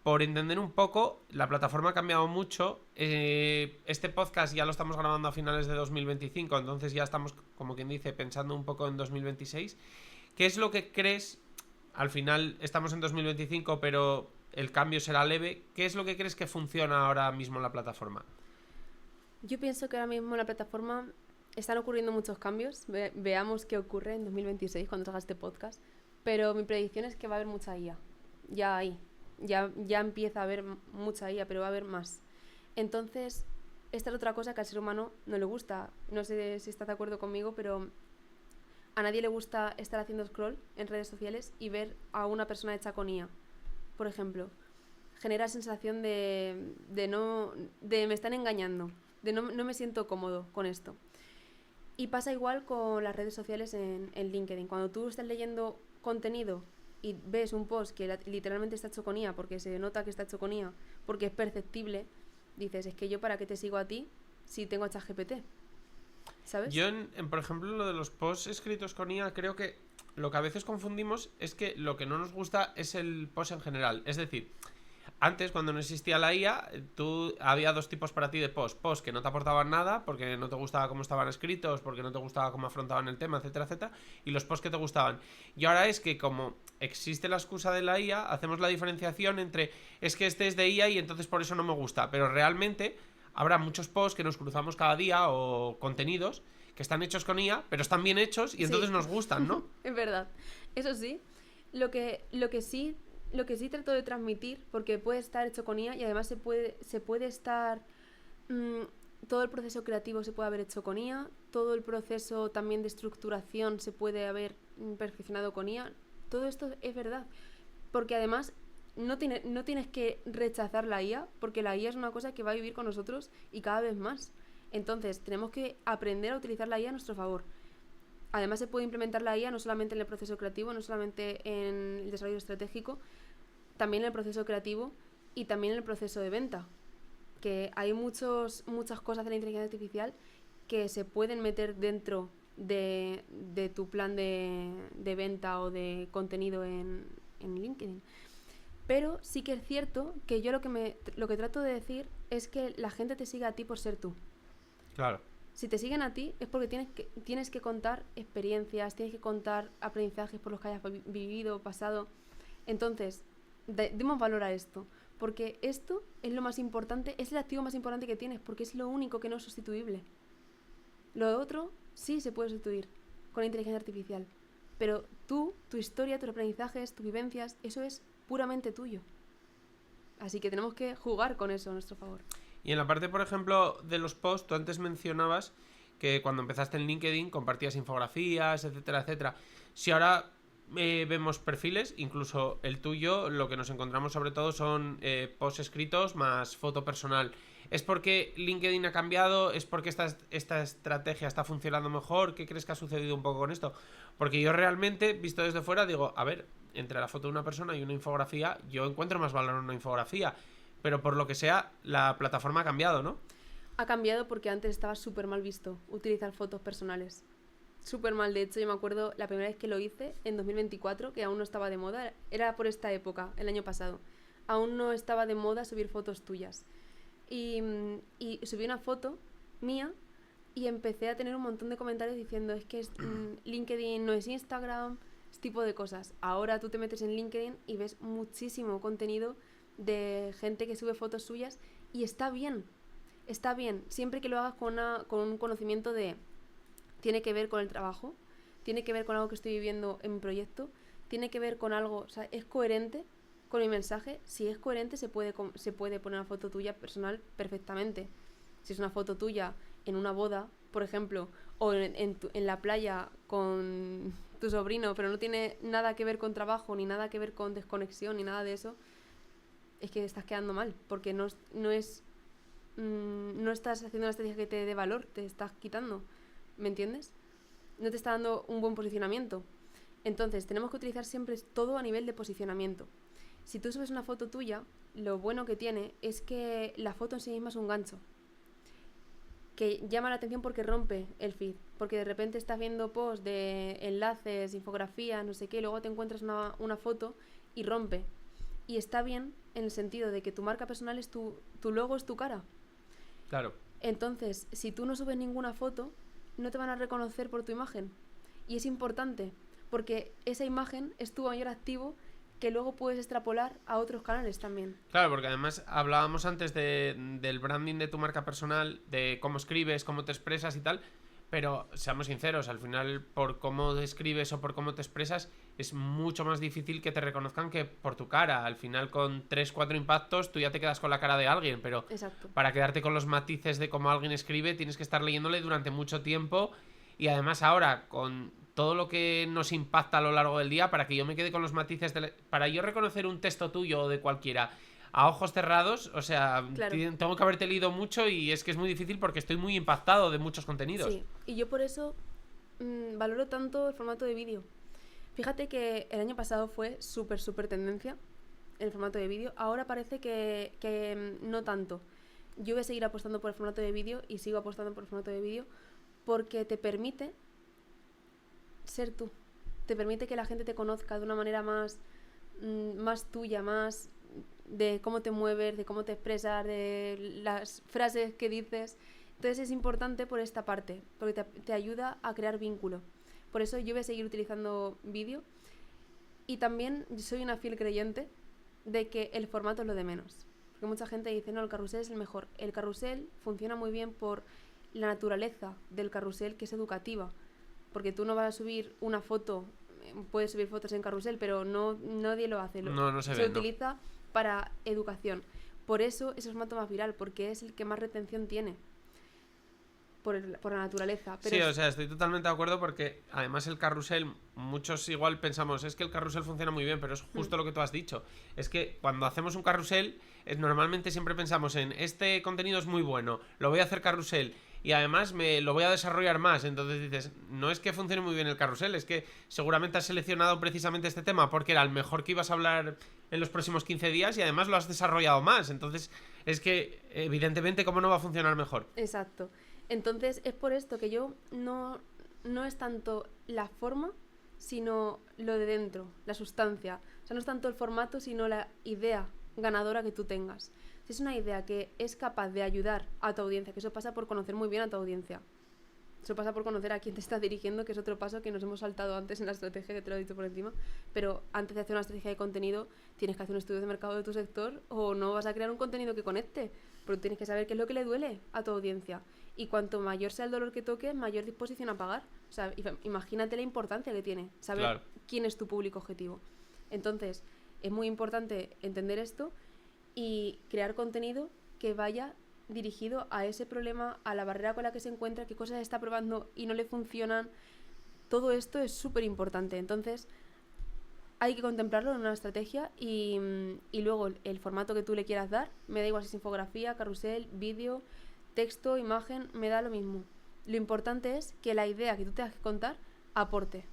por entender un poco, la plataforma ha cambiado mucho. Este podcast ya lo estamos grabando a finales de 2025, entonces ya estamos, como quien dice, pensando un poco en 2026. ¿Qué es lo que crees? Al final estamos en 2025, pero el cambio será leve. ¿Qué es lo que crees que funciona ahora mismo en la plataforma? Yo pienso que ahora mismo en la plataforma están ocurriendo muchos cambios. Veamos qué ocurre en 2026 cuando salga este podcast. Pero mi predicción es que va a haber mucha IA. Ya hay. Ya empieza a haber mucha IA, pero va a haber más. Entonces, esta es otra cosa que al ser humano no le gusta. No sé si estás de acuerdo conmigo, pero a nadie le gusta estar haciendo scroll en redes sociales y ver a una persona hecha con IA. Por ejemplo, genera sensación de me están engañando, de no me siento cómodo con esto. Y pasa igual con las redes sociales en LinkedIn. Cuando tú estás leyendo contenido y ves un post que literalmente está hecho con IA, porque se nota que está hecho con IA, porque es perceptible, dices, es que yo para qué te sigo a ti si tengo a ChatGPT, ¿sabes? Yo, por ejemplo, lo de los posts escritos con IA, creo que lo que a veces confundimos es que lo que no nos gusta es el post en general. Es decir, antes, cuando no existía la IA, había dos tipos para ti de post. Post que no te aportaban nada, porque no te gustaba cómo estaban escritos, porque no te gustaba cómo afrontaban el tema, etcétera, etcétera. Y los posts que te gustaban. Y ahora es que como existe la excusa de la IA, hacemos la diferenciación entre es que este es de IA y entonces por eso no me gusta. Pero realmente habrá muchos posts que nos cruzamos cada día o contenidos que están hechos con IA, pero están bien hechos y entonces nos gustan, ¿no? Es verdad. Eso sí, lo que sí trato de transmitir, porque puede estar hecho con IA y además se puede estar todo el proceso creativo se puede haber hecho con IA, todo el proceso también de estructuración se puede haber perfeccionado con IA. Todo esto es verdad, porque además no tienes que rechazar la IA, porque la IA es una cosa que va a vivir con nosotros y cada vez más. Entonces tenemos que aprender a utilizar la IA a nuestro favor. Además se puede implementar la IA no solamente en el proceso creativo, no solamente en el desarrollo estratégico, también en el proceso creativo y también en el proceso de venta. Que hay muchas cosas de la inteligencia artificial que se pueden meter dentro de tu plan de venta o de contenido en LinkedIn. Pero sí que es cierto que yo lo que trato de decir es que la gente te siga a ti por ser tú. Claro. Si te siguen a ti es porque tienes que contar experiencias, tienes que contar aprendizajes por los que hayas vivido, pasado. Entonces, demos valor a esto, porque esto es lo más importante, es el activo más importante que tienes, porque es lo único que no es sustituible. Lo otro sí se puede sustituir con la inteligencia artificial, pero tu historia, tus aprendizajes, tus vivencias, eso es puramente tuyo. Así que tenemos que jugar con eso a nuestro favor. Y en la parte, por ejemplo, de los posts, tú antes mencionabas que cuando empezaste en LinkedIn compartías infografías, etcétera, etcétera. Si ahora vemos perfiles, incluso el tuyo, lo que nos encontramos sobre todo son posts escritos más foto personal. ¿Es porque LinkedIn ha cambiado? ¿Es porque esta estrategia está funcionando mejor? ¿Qué crees que ha sucedido un poco con esto? Porque yo realmente, visto desde fuera, digo, a ver, entre la foto de una persona y una infografía, yo encuentro más valor en una infografía. Pero por lo que sea, la plataforma ha cambiado, ¿no? Ha cambiado porque antes estaba súper mal visto utilizar fotos personales. Súper mal, de hecho yo me acuerdo la primera vez que lo hice, en 2024, que aún no estaba de moda, era por esta época, el año pasado. Aún no estaba de moda subir fotos tuyas. Y subí una foto mía y empecé a tener un montón de comentarios diciendo es que LinkedIn no es Instagram, este tipo de cosas. Ahora tú te metes en LinkedIn y ves muchísimo contenido de gente que sube fotos suyas y está bien, siempre que lo hagas con un conocimiento de tiene que ver con el trabajo, tiene que ver con algo que estoy viviendo en mi proyecto, tiene que ver con algo, o sea, es coherente con mi mensaje. Si es coherente se puede poner una foto tuya personal perfectamente. Si es una foto tuya en una boda, por ejemplo, o en la playa con tu sobrino, pero no tiene nada que ver con trabajo, ni nada que ver con desconexión, ni nada de eso, es que estás quedando mal, porque no estás haciendo una estrategia que te dé valor, te estás quitando, ¿me entiendes? No te está dando un buen posicionamiento. Entonces, tenemos que utilizar siempre todo a nivel de posicionamiento. Si tú subes una foto tuya, lo bueno que tiene es que la foto en sí misma es un gancho, que llama la atención porque rompe el feed, porque de repente estás viendo posts de enlaces, infografías, no sé qué, y luego te encuentras una foto y rompe. Y está bien en el sentido de que tu marca personal es tu logo, es tu cara. Claro. Entonces, si tú no subes ninguna foto, no te van a reconocer por tu imagen. Y es importante, porque esa imagen es tu mayor activo que luego puedes extrapolar a otros canales también. Claro, porque además hablábamos antes del branding de tu marca personal, de cómo escribes, cómo te expresas y tal, pero seamos sinceros, al final por cómo escribes o por cómo te expresas es mucho más difícil que te reconozcan que por tu cara. Al final con 3-4 impactos tú ya te quedas con la cara de alguien, pero Exacto. Para quedarte con los matices de cómo alguien escribe tienes que estar leyéndole durante mucho tiempo, y además ahora con todo lo que nos impacta a lo largo del día, para que yo me quede con los matices, para yo reconocer un texto tuyo o de cualquiera a ojos cerrados, o sea, claro, tengo que haberte leído mucho y es que es muy difícil porque estoy muy impactado de muchos contenidos. Sí, y yo por eso valoro tanto el formato de vídeo. Fíjate que el año pasado fue súper tendencia el formato de vídeo. Ahora parece que no tanto. Yo voy a seguir apostando por el formato de vídeo y sigo apostando por el formato de vídeo porque te permite ser tú. Te permite que la gente te conozca de una manera más tuya, más de cómo te mueves, de cómo te expresas, de las frases que dices. Entonces es importante por esta parte, porque te ayuda a crear vínculo. Por eso yo voy a seguir utilizando vídeo. Y también soy una fiel creyente de que el formato es lo de menos. Porque mucha gente dice, no, el carrusel es el mejor. El carrusel funciona muy bien por la naturaleza del carrusel, que es educativa. Porque tú no vas a subir una foto, puedes subir fotos en carrusel, pero nadie lo hace. No se ve, ve, utiliza para educación. Por eso es el formato más viral, porque es el que más retención tiene. Por la naturaleza. Pero sí, o sea, estoy totalmente de acuerdo porque además el carrusel, muchos igual pensamos, es que el carrusel funciona muy bien, pero es justo lo que tú has dicho. Es que cuando hacemos un carrusel, normalmente siempre pensamos en este contenido es muy bueno, lo voy a hacer carrusel. y además me lo voy a desarrollar más. Entonces dices, no es que funcione muy bien el carrusel, es que seguramente has seleccionado precisamente este tema porque era el mejor que ibas a hablar en los próximos 15 días y además lo has desarrollado más. Entonces es que evidentemente cómo no va a funcionar mejor. Exacto. Entonces es por esto que yo no es tanto la forma, sino lo de dentro, la sustancia. O sea, no es tanto el formato, sino la idea ganadora que tú tengas. Si es una idea que es capaz de ayudar a tu audiencia, que eso pasa por conocer muy bien a tu audiencia. Eso pasa por conocer a quién te estás dirigiendo, que es otro paso que nos hemos saltado antes en la estrategia, que te lo he dicho por encima. Pero antes de hacer una estrategia de contenido, tienes que hacer un estudio de mercado de tu sector o no vas a crear un contenido que conecte. Pero tienes que saber qué es lo que le duele a tu audiencia. Y cuanto mayor sea el dolor que toques, mayor disposición a pagar. O sea, imagínate la importancia que tiene saber Claro. quién es tu público objetivo. Entonces, es muy importante entender esto y crear contenido que vaya dirigido a ese problema, a la barrera con la que se encuentra, qué cosas está probando y no le funcionan. Todo esto es súper importante. Entonces, hay que contemplarlo en una estrategia y luego el formato que tú le quieras dar, me da igual si es infografía, carrusel, vídeo, texto, imagen, me da lo mismo. Lo importante es que la idea que tú tengas que contar aporte.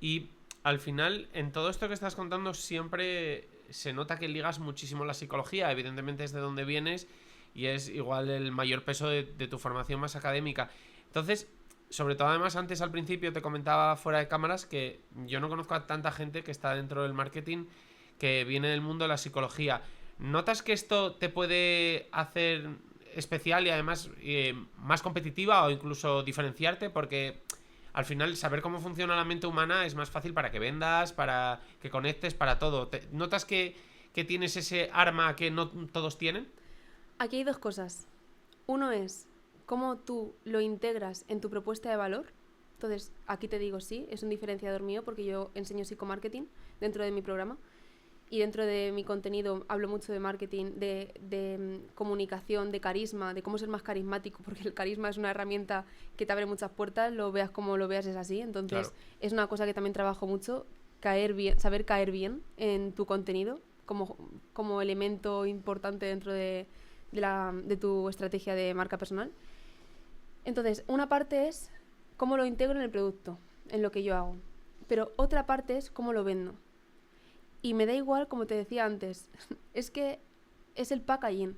Y al final, en todo esto que estás contando, siempre se nota que ligas muchísimo la psicología. Evidentemente es de donde vienes y es igual el mayor peso de tu formación más académica. Entonces, sobre todo además antes al principio te comentaba fuera de cámaras que yo no conozco a tanta gente que está dentro del marketing que viene del mundo de la psicología. ¿Notas que esto te puede hacer especial y además más competitiva o incluso diferenciarte? Porque al final saber cómo funciona la mente humana es más fácil para que vendas, para que conectes, para todo. ¿Notas que tienes ese arma que no todos tienen? Aquí hay dos cosas. Uno es cómo tú lo integras en tu propuesta de valor. Entonces, aquí te digo sí, es un diferenciador mío porque yo enseño psicomarketing dentro de mi programa y dentro de mi contenido hablo mucho de marketing, de comunicación, de carisma, de cómo ser más carismático, porque el carisma es una herramienta que te abre muchas puertas, lo veas como lo veas es así. Entonces, Claro. es una cosa que también trabajo mucho, saber caer bien en tu contenido como elemento importante dentro de tu estrategia de marca personal. Entonces, una parte es cómo lo integro en el producto, en lo que yo hago. Pero otra parte es cómo lo vendo. Y me da igual, como te decía antes, es que es el packaging.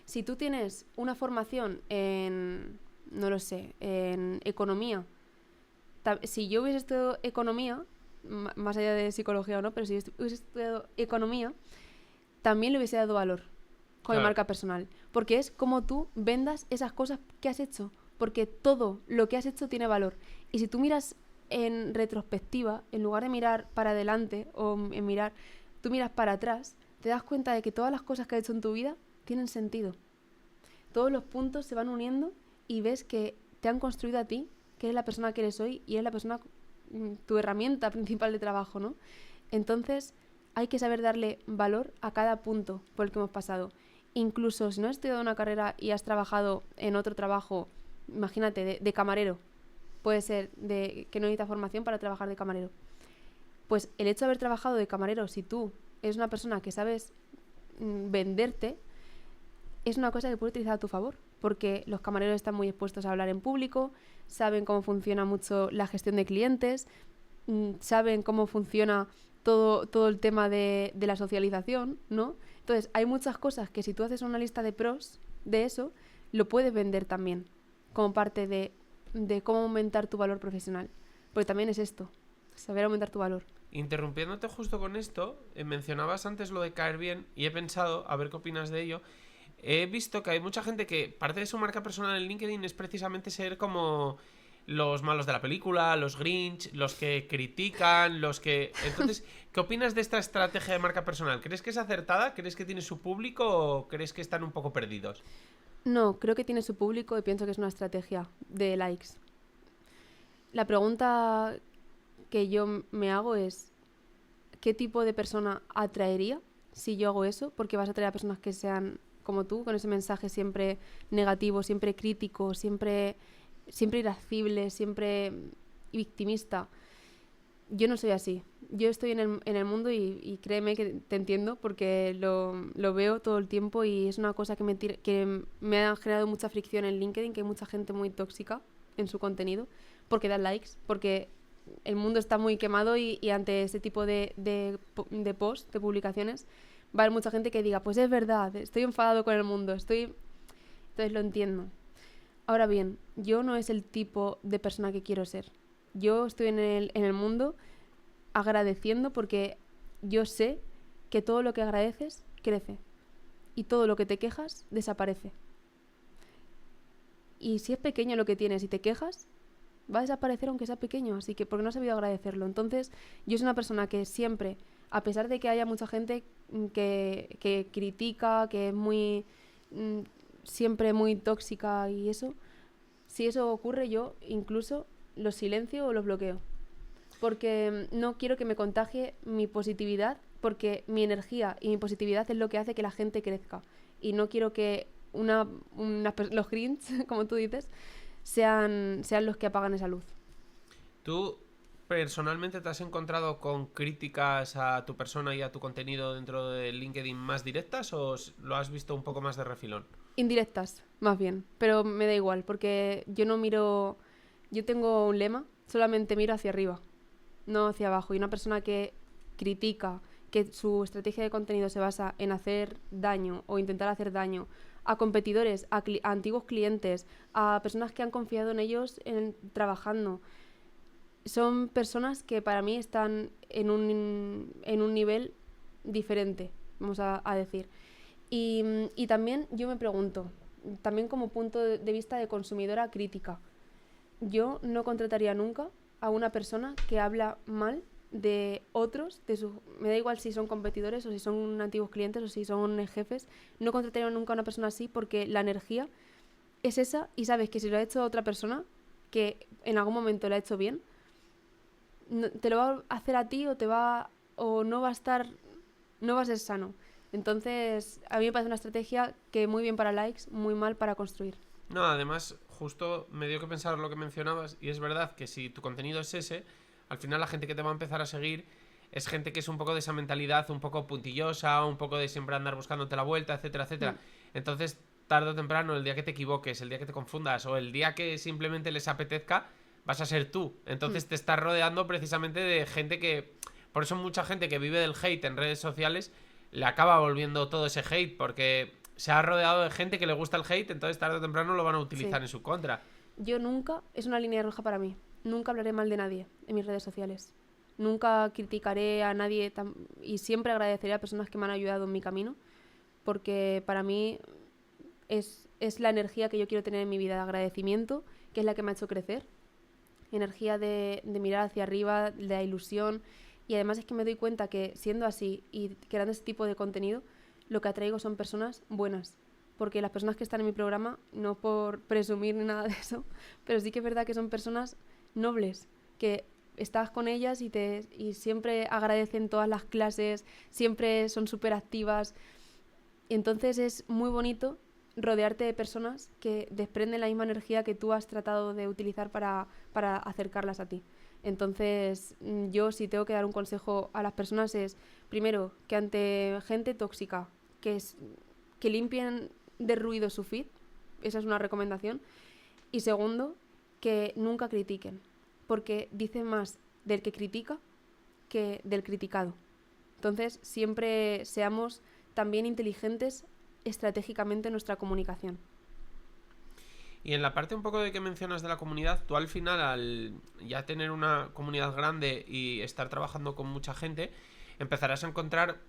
Si tú tienes una formación en, no lo sé, en economía, si yo hubiese estudiado economía, más allá de psicología o no, pero si hubiese estudiado economía, también le hubiese dado valor con mi marca personal. Porque es como tú vendas esas cosas que has hecho. Porque todo lo que has hecho tiene valor. Y si tú miras en retrospectiva, en lugar de mirar para adelante tú miras para atrás, te das cuenta de que todas las cosas que has hecho en tu vida tienen sentido. Todos los puntos se van uniendo y ves que te han construido a ti, que eres la persona que eres hoy y eres la persona, tu herramienta principal de trabajo, ¿no? Entonces, hay que saber darle valor a cada punto por el que hemos pasado. Incluso si no has estudiado una carrera y has trabajado en otro trabajo, imagínate, de camarero, puede ser que no necesitas formación para trabajar de camarero. Pues el hecho de haber trabajado de camarero, si tú eres una persona que sabes venderte, es una cosa que puedes utilizar a tu favor, porque los camareros están muy expuestos a hablar en público, saben cómo funciona mucho la gestión de clientes, saben cómo funciona todo el tema de la socialización, ¿no? Entonces, hay muchas cosas que si tú haces una lista de pros de eso, lo puedes vender también como parte de cómo aumentar tu valor profesional. Porque también es esto, saber aumentar tu valor. Interrumpiéndote justo con esto, mencionabas antes lo de caer bien y he pensado, a ver qué opinas de ello. He visto que hay mucha gente que parte de su marca personal en LinkedIn es precisamente ser como los malos de la película, los Grinch, los que critican, los que... Entonces, ¿qué opinas de esta estrategia de marca personal? ¿Crees que es acertada? ¿Crees que tiene su público o crees que están un poco perdidos? No, creo que tiene su público y pienso que es una estrategia de likes. La pregunta que yo me hago es ¿qué tipo de persona atraería si yo hago eso? Porque vas a atraer a personas que sean como tú, con ese mensaje siempre negativo, siempre crítico, siempre irascible, siempre victimista. Yo no soy así. Yo estoy en el mundo y créeme que te entiendo porque lo veo todo el tiempo y es una cosa que me ha generado mucha fricción en LinkedIn, que hay mucha gente muy tóxica en su contenido porque da likes, porque el mundo está muy quemado y ante ese tipo de posts, de publicaciones, va a haber mucha gente que diga, pues es verdad, estoy enfadado con el mundo, Entonces lo entiendo. Ahora bien, yo no es el tipo de persona que quiero ser. Yo estoy en el mundo agradeciendo porque yo sé que todo lo que agradeces crece y todo lo que te quejas desaparece. Y si es pequeño lo que tienes y te quejas, va a desaparecer aunque sea pequeño, así que porque no has sabido agradecerlo. Entonces, yo soy una persona que siempre, a pesar de que haya mucha gente que critica, que es muy siempre muy tóxica y eso, si eso ocurre yo incluso los silencio o los bloqueo. Porque no quiero que me contagie mi positividad, porque mi energía y mi positividad es lo que hace que la gente crezca. Y no quiero que los Grinch, como tú dices, sean los que apagan esa luz. ¿Tú personalmente te has encontrado con críticas a tu persona y a tu contenido dentro de LinkedIn más directas o lo has visto un poco más de refilón? Indirectas, más bien, pero me da igual, porque yo tengo un lema, solamente miro hacia arriba, no hacia abajo. Y una persona que critica, que su estrategia de contenido se basa en hacer daño o intentar hacer daño a competidores, a antiguos clientes, a personas que han confiado en ellos trabajando, son personas que para mí están en un nivel diferente, vamos a decir. Y también yo me pregunto, también como punto de vista de consumidora crítica, yo no contrataría nunca a una persona que habla mal de otros, me da igual si son competidores o si son antiguos clientes o si son jefes, no contrataría nunca a una persona así porque la energía es esa y sabes que si lo ha hecho otra persona, que en algún momento lo ha hecho bien, te lo va a hacer a ti o no va a estar, no va a ser sano. Entonces, a mí me parece una estrategia que muy bien para likes, muy mal para construir. No, además, justo me dio que pensar lo que mencionabas, y es verdad que si tu contenido es ese, al final la gente que te va a empezar a seguir es gente que es un poco de esa mentalidad, un poco puntillosa, un poco de siempre andar buscándote la vuelta, etcétera, etcétera. Entonces, tarde o temprano, el día que te equivoques, el día que te confundas, o el día que simplemente les apetezca, vas a ser tú. Entonces te estás rodeando precisamente de gente que... Por eso mucha gente que vive del hate en redes sociales le acaba volviendo todo ese hate, porque se ha rodeado de gente que le gusta el hate, entonces tarde o temprano lo van a utilizar Sí. en su contra. Yo nunca, es una línea roja para mí, nunca hablaré mal de nadie en mis redes sociales. Nunca criticaré a nadie y siempre agradeceré a personas que me han ayudado en mi camino, porque para mí es la energía que yo quiero tener en mi vida, de agradecimiento, que es la que me ha hecho crecer, energía de mirar hacia arriba, de la ilusión, y además es que me doy cuenta que siendo así y creando este tipo de contenido, lo que atraigo son personas buenas, porque las personas que están en mi programa, no por presumir ni nada de eso, pero sí que es verdad que son personas nobles, que estás con ellas y siempre agradecen todas las clases, siempre son súper activas, y entonces es muy bonito rodearte de personas que desprenden la misma energía que tú has tratado de utilizar para acercarlas a ti. Entonces, yo si tengo que dar un consejo a las personas es, primero, que ante gente tóxica, que limpien de ruido su feed, esa es una recomendación, y segundo, que nunca critiquen, porque dicen más del que critica que del criticado. Entonces, siempre seamos también inteligentes estratégicamente en nuestra comunicación. Y en la parte un poco de que mencionas de la comunidad, tú al final, al ya tener una comunidad grande y estar trabajando con mucha gente, empezarás a encontrar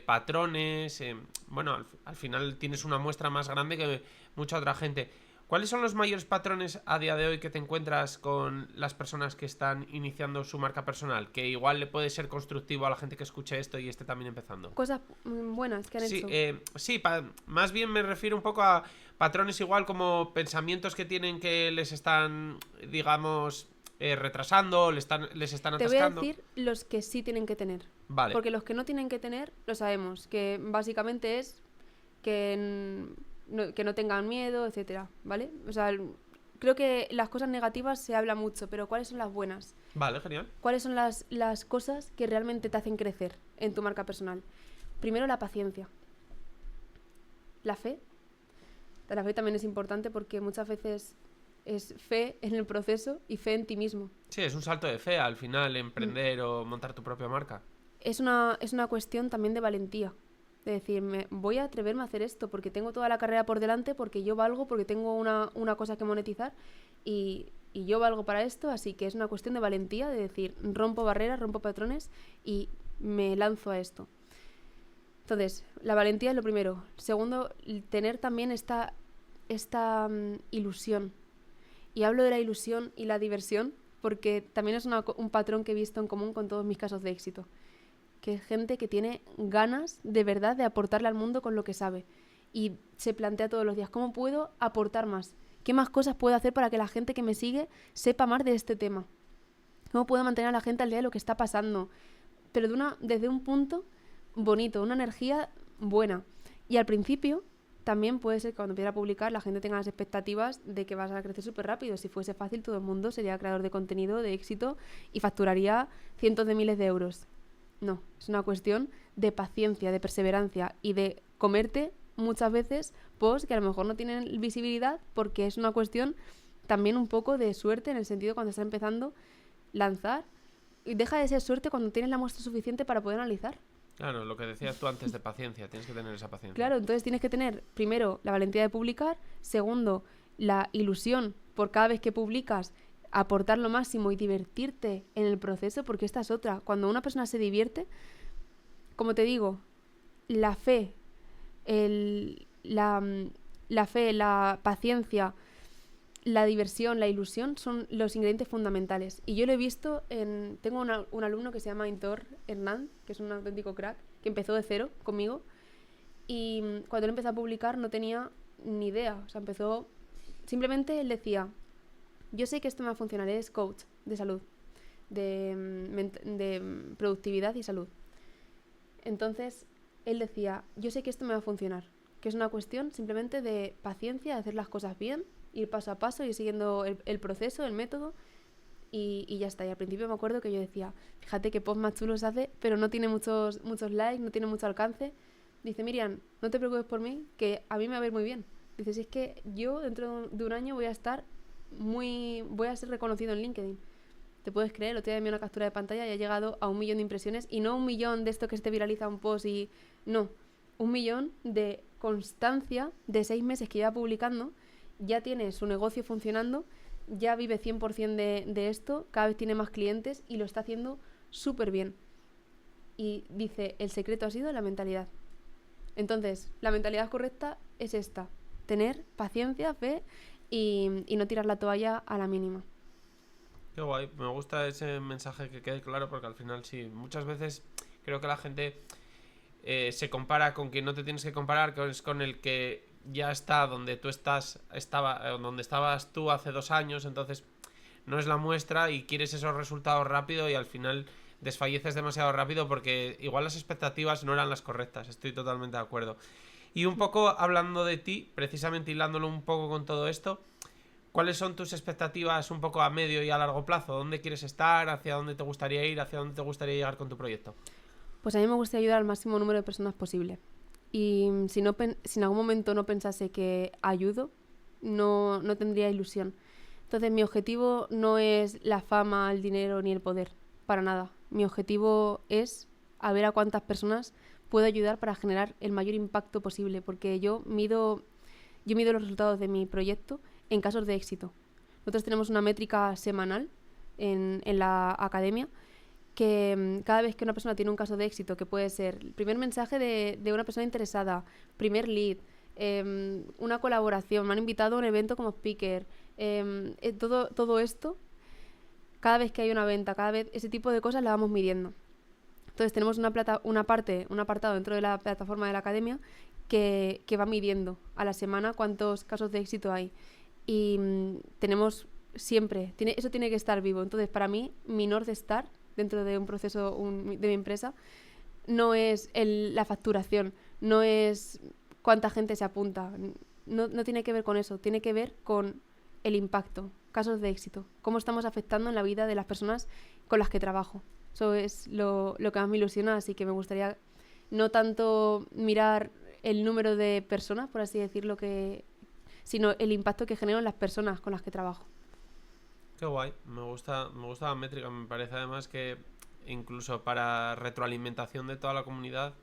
patrones. Bueno, al final tienes una muestra más grande que mucha otra gente. ¿Cuáles son los mayores patrones a día de hoy que te encuentras con las personas que están iniciando su marca personal? Que igual le puede ser constructivo a la gente que escuche esto y esté también empezando. Cosas buenas que han Sí, hecho. sí, más bien me refiero un poco a patrones igual como pensamientos que tienen que les están, digamos, retrasando, les están Te voy a atascando. decir los que sí tienen que tener. Vale. Porque los que no tienen que tener, lo sabemos, que básicamente es que no tengan miedo, etcétera, ¿vale? O sea, creo que las cosas negativas se habla mucho, pero ¿cuáles son las buenas? Vale, genial. ¿Cuáles son las cosas que realmente te hacen crecer en tu marca personal? Primero, la paciencia. La fe. La fe también es importante porque muchas veces es fe en el proceso y fe en ti mismo. Sí, es un salto de fe al final, emprender o montar tu propia marca. Es una cuestión también de valentía. De decir, voy a atreverme a hacer esto porque tengo toda la carrera por delante, porque yo valgo, porque tengo una cosa que monetizar y yo valgo para esto, así que es una cuestión de valentía, de decir, rompo barreras, rompo patrones y me lanzo a esto. Entonces, la valentía es lo primero. Segundo, tener también esta ilusión. Y hablo de la ilusión y la diversión porque también es un patrón que he visto en común con todos mis casos de éxito. Que es gente que tiene ganas de verdad de aportarle al mundo con lo que sabe. Y se plantea todos los días, ¿cómo puedo aportar más? ¿Qué más cosas puedo hacer para que la gente que me sigue sepa más de este tema? ¿Cómo puedo mantener a la gente al día de lo que está pasando? Pero desde un punto bonito, una energía buena. Y al principio también puede ser que cuando empiece a publicar la gente tenga las expectativas de que vas a crecer súper rápido. Si fuese fácil, todo el mundo sería creador de contenido, de éxito y facturaría cientos de miles de euros. No, es una cuestión de paciencia, de perseverancia y de comerte muchas veces posts que a lo mejor no tienen visibilidad porque es una cuestión también un poco de suerte en el sentido cuando estás empezando lanzar y deja de ser suerte cuando tienes la muestra suficiente para poder analizar. Claro, lo que decías tú antes de paciencia, tienes que tener esa paciencia. Claro, entonces tienes que tener primero la valentía de publicar, segundo la ilusión por cada vez que publicas aportar lo máximo y divertirte en el proceso, porque esta es otra. Cuando una persona se divierte, como te digo, la fe, la fe, la paciencia, la diversión, la ilusión son los ingredientes fundamentales. Y yo lo he visto tengo un alumno que se llama Intor Hernán, que es un auténtico crack, que empezó de cero conmigo. Y cuando él empezó a publicar no tenía ni idea. O sea, simplemente él decía, yo sé que esto me va a funcionar, es coach de salud, de productividad y salud. Entonces, él decía, yo sé que esto me va a funcionar, que es una cuestión simplemente de paciencia, de hacer las cosas bien, ir paso a paso, ir siguiendo el proceso, el método, y ya está. Y al principio me acuerdo que yo decía, fíjate qué post más chulo se hace, pero no tiene muchos likes, no tiene mucho alcance. Dice, Miriam, no te preocupes por mí, que a mí me va a ir muy bien. Dice, si es que yo dentro de un año voy a ser reconocido en LinkedIn. ¿Te puedes creer? El otro día envié una captura de pantalla y ha llegado a 1 millón de impresiones. Y no 1 millón de esto que se te viraliza un post y... No, 1 millón de constancia de 6 meses que lleva publicando. Ya tiene su negocio funcionando, ya vive 100% de esto, cada vez tiene más clientes y lo está haciendo súper bien. Y dice, el secreto ha sido la mentalidad. Entonces, la mentalidad correcta es esta. Tener paciencia, fe y no tirar la toalla a la mínima. Qué guay, me gusta ese mensaje que quede claro porque al final sí, muchas veces creo que la gente se compara con quien no te tienes que comparar, que es con el que ya está donde tú donde estabas tú hace 2 años, entonces no es la muestra y quieres esos resultados rápido y al final desfalleces demasiado rápido porque igual las expectativas no eran las correctas, estoy totalmente de acuerdo. Y un poco hablando de ti, precisamente hilándolo un poco con todo esto, ¿cuáles son tus expectativas un poco a medio y a largo plazo? ¿Dónde quieres estar? ¿Hacia dónde te gustaría ir? ¿Hacia dónde te gustaría llegar con tu proyecto? Pues a mí me gustaría ayudar al máximo número de personas posible. Y si en algún momento no pensase que ayudo, no tendría ilusión. Entonces mi objetivo no es la fama, el dinero ni el poder, para nada. Mi objetivo es a ver a cuántas personas puedo ayudar para generar el mayor impacto posible, porque yo mido los resultados de mi proyecto en casos de éxito. Nosotros tenemos una métrica semanal en la academia que cada vez que una persona tiene un caso de éxito, que puede ser el primer mensaje de una persona interesada, primer lead, una colaboración, me han invitado a un evento como speaker, todo esto, cada vez que hay una venta, cada vez ese tipo de cosas la vamos midiendo. Entonces tenemos un apartado dentro de la plataforma de la academia que va midiendo a la semana cuántos casos de éxito hay. Y tenemos siempre, eso tiene que estar vivo. Entonces para mí, mi North Star dentro de un proceso de mi empresa no es la facturación, no es cuánta gente se apunta, no tiene que ver con eso, tiene que ver con el impacto, casos de éxito, cómo estamos afectando en la vida de las personas con las que trabajo. Eso es lo que más me ilusiona, así que me gustaría no tanto mirar el número de personas, por así decirlo, sino el impacto que genero en las personas con las que trabajo. Qué guay, me gusta la métrica, me parece además que incluso para retroalimentación de toda la comunidad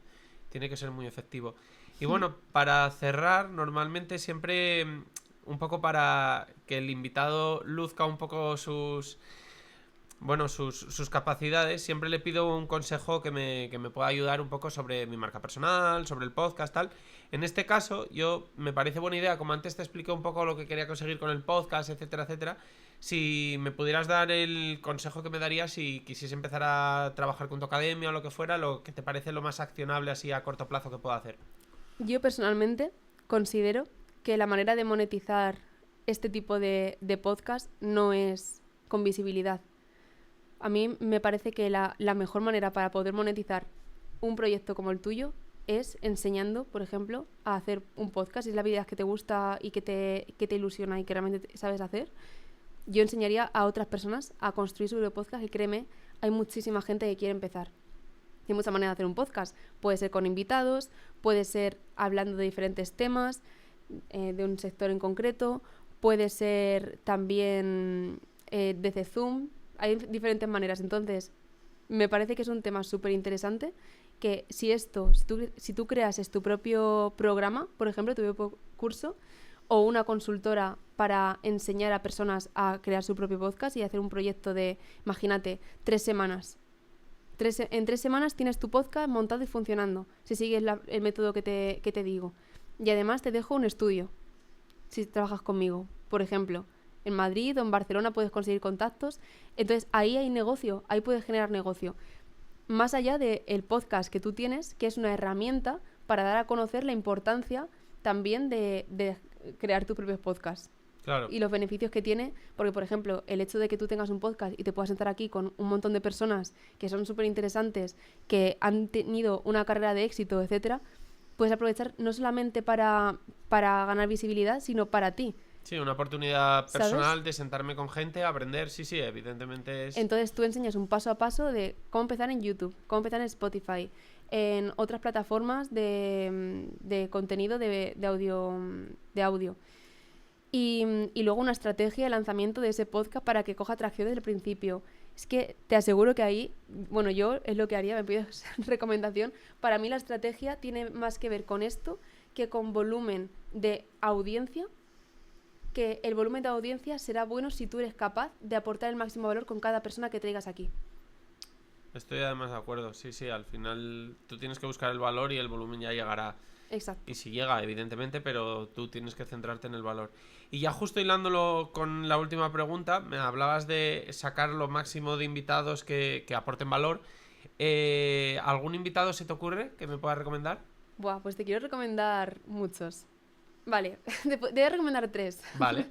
tiene que ser muy efectivo. Y bueno, para cerrar, normalmente siempre un poco para que el invitado luzca un poco sus capacidades, siempre le pido un consejo que me pueda ayudar un poco sobre mi marca personal, sobre el podcast, tal. En este caso, me parece buena idea, como antes te expliqué un poco lo que quería conseguir con el podcast, etcétera, etcétera, si me pudieras dar el consejo que me darías si quisiese empezar a trabajar con tu academia o lo que fuera, lo que te parece lo más accionable así a corto plazo que puedo hacer. Yo personalmente considero que la manera de monetizar este tipo de podcast no es con visibilidad. A mí me parece que la mejor manera para poder monetizar un proyecto como el tuyo es enseñando, por ejemplo, a hacer un podcast. Si es la vida que te gusta y que te ilusiona y que realmente sabes hacer, yo enseñaría a otras personas a construir su propio podcast y créeme, hay muchísima gente que quiere empezar. Hay muchas maneras de hacer un podcast. Puede ser con invitados, puede ser hablando de diferentes temas, de un sector en concreto, puede ser también desde Zoom. Hay diferentes maneras. Entonces, me parece que es un tema súper interesante que si tú creas tu propio programa, por ejemplo, tu propio curso, o una consultora para enseñar a personas a crear su propio podcast y hacer un proyecto de, imagínate, 3 semanas. En 3 semanas tienes tu podcast montado y funcionando, si sigues el método que te digo. Y además te dejo un estudio, si trabajas conmigo. Por ejemplo, en Madrid o en Barcelona puedes conseguir contactos. Entonces ahí hay negocio, ahí puedes generar negocio. Más allá del podcast que tú tienes, que es una herramienta para dar a conocer la importancia también de crear tus propios podcasts. Claro. Y los beneficios que tiene, porque por ejemplo, el hecho de que tú tengas un podcast y te puedas sentar aquí con un montón de personas que son súper interesantes, que han tenido una carrera de éxito, etcétera, puedes aprovechar no solamente para ganar visibilidad, sino para ti. Sí, una oportunidad personal, ¿sabes? de sentarme con gente, aprender, sí, evidentemente es... Entonces tú enseñas un paso a paso de cómo empezar en YouTube, cómo empezar en Spotify, en otras plataformas de contenido de audio. Y luego una estrategia de lanzamiento de ese podcast para que coja atracción desde el principio. Es que te aseguro que ahí, bueno, yo es lo que haría, me pides recomendación. Para mí la estrategia tiene más que ver con esto que con volumen de audiencia, que el volumen de audiencia será bueno si tú eres capaz de aportar el máximo valor con cada persona que traigas aquí. Estoy además de acuerdo, sí, al final tú tienes que buscar el valor y el volumen ya llegará. Exacto. Y si llega, evidentemente, pero tú tienes que centrarte en el valor. Y ya justo hilándolo con la última pregunta, me hablabas de sacar lo máximo de invitados que aporten valor. ¿Algún invitado se te ocurre que me puedas recomendar? Buah, pues te quiero recomendar muchos. Vale, te voy a recomendar 3. Vale.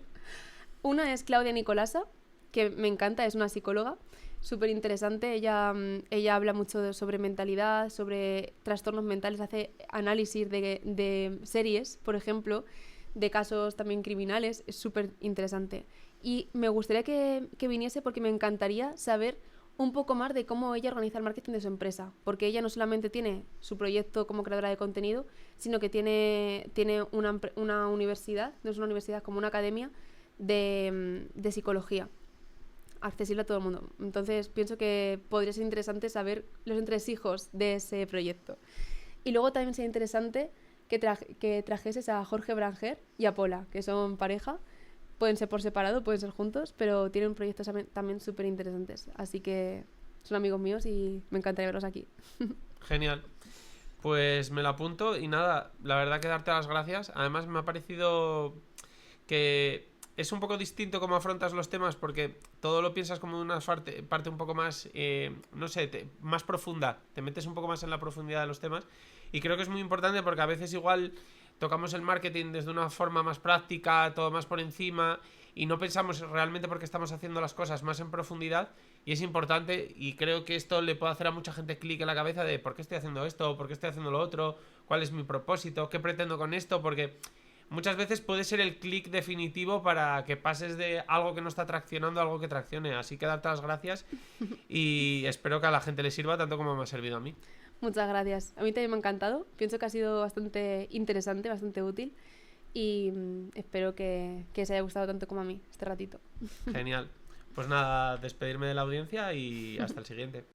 Una es Claudia Nicolasa, que me encanta, es una psicóloga súper interesante. Ella habla mucho sobre mentalidad, sobre trastornos mentales, hace análisis de series, por ejemplo, de casos también criminales. Es súper interesante. Y me gustaría que viniese porque me encantaría saber un poco más de cómo ella organiza el marketing de su empresa, porque ella no solamente tiene su proyecto como creadora de contenido, sino que tiene una universidad, no es una universidad, como una academia de psicología, accesible a todo el mundo. Entonces pienso que podría ser interesante saber los entresijos de ese proyecto. Y luego también sería interesante que trajeses a Jorge Branger y a Pola, que son pareja. Pueden ser por separado, pueden ser juntos, pero tienen proyectos también súper interesantes. Así que son amigos míos y me encantaría verlos aquí. Genial. Pues me lo apunto y nada, la verdad que darte las gracias. Además me ha parecido que es un poco distinto cómo afrontas los temas porque todo lo piensas como una parte un poco más, no sé, más profunda. Te metes un poco más en la profundidad de los temas y creo que es muy importante porque a veces igual tocamos el marketing desde una forma más práctica, todo más por encima y no pensamos realmente por qué estamos haciendo las cosas más en profundidad y es importante y creo que esto le puede hacer a mucha gente clic en la cabeza de por qué estoy haciendo esto, por qué estoy haciendo lo otro, cuál es mi propósito, qué pretendo con esto, porque muchas veces puede ser el clic definitivo para que pases de algo que no está traccionando a algo que traccione. Así que darte las gracias y espero que a la gente le sirva tanto como me ha servido a mí. Muchas gracias. A mí también me ha encantado. Pienso que ha sido bastante interesante, bastante útil. Y espero que os haya gustado tanto como a mí este ratito. Genial. Pues nada, despedirme de la audiencia y hasta el siguiente.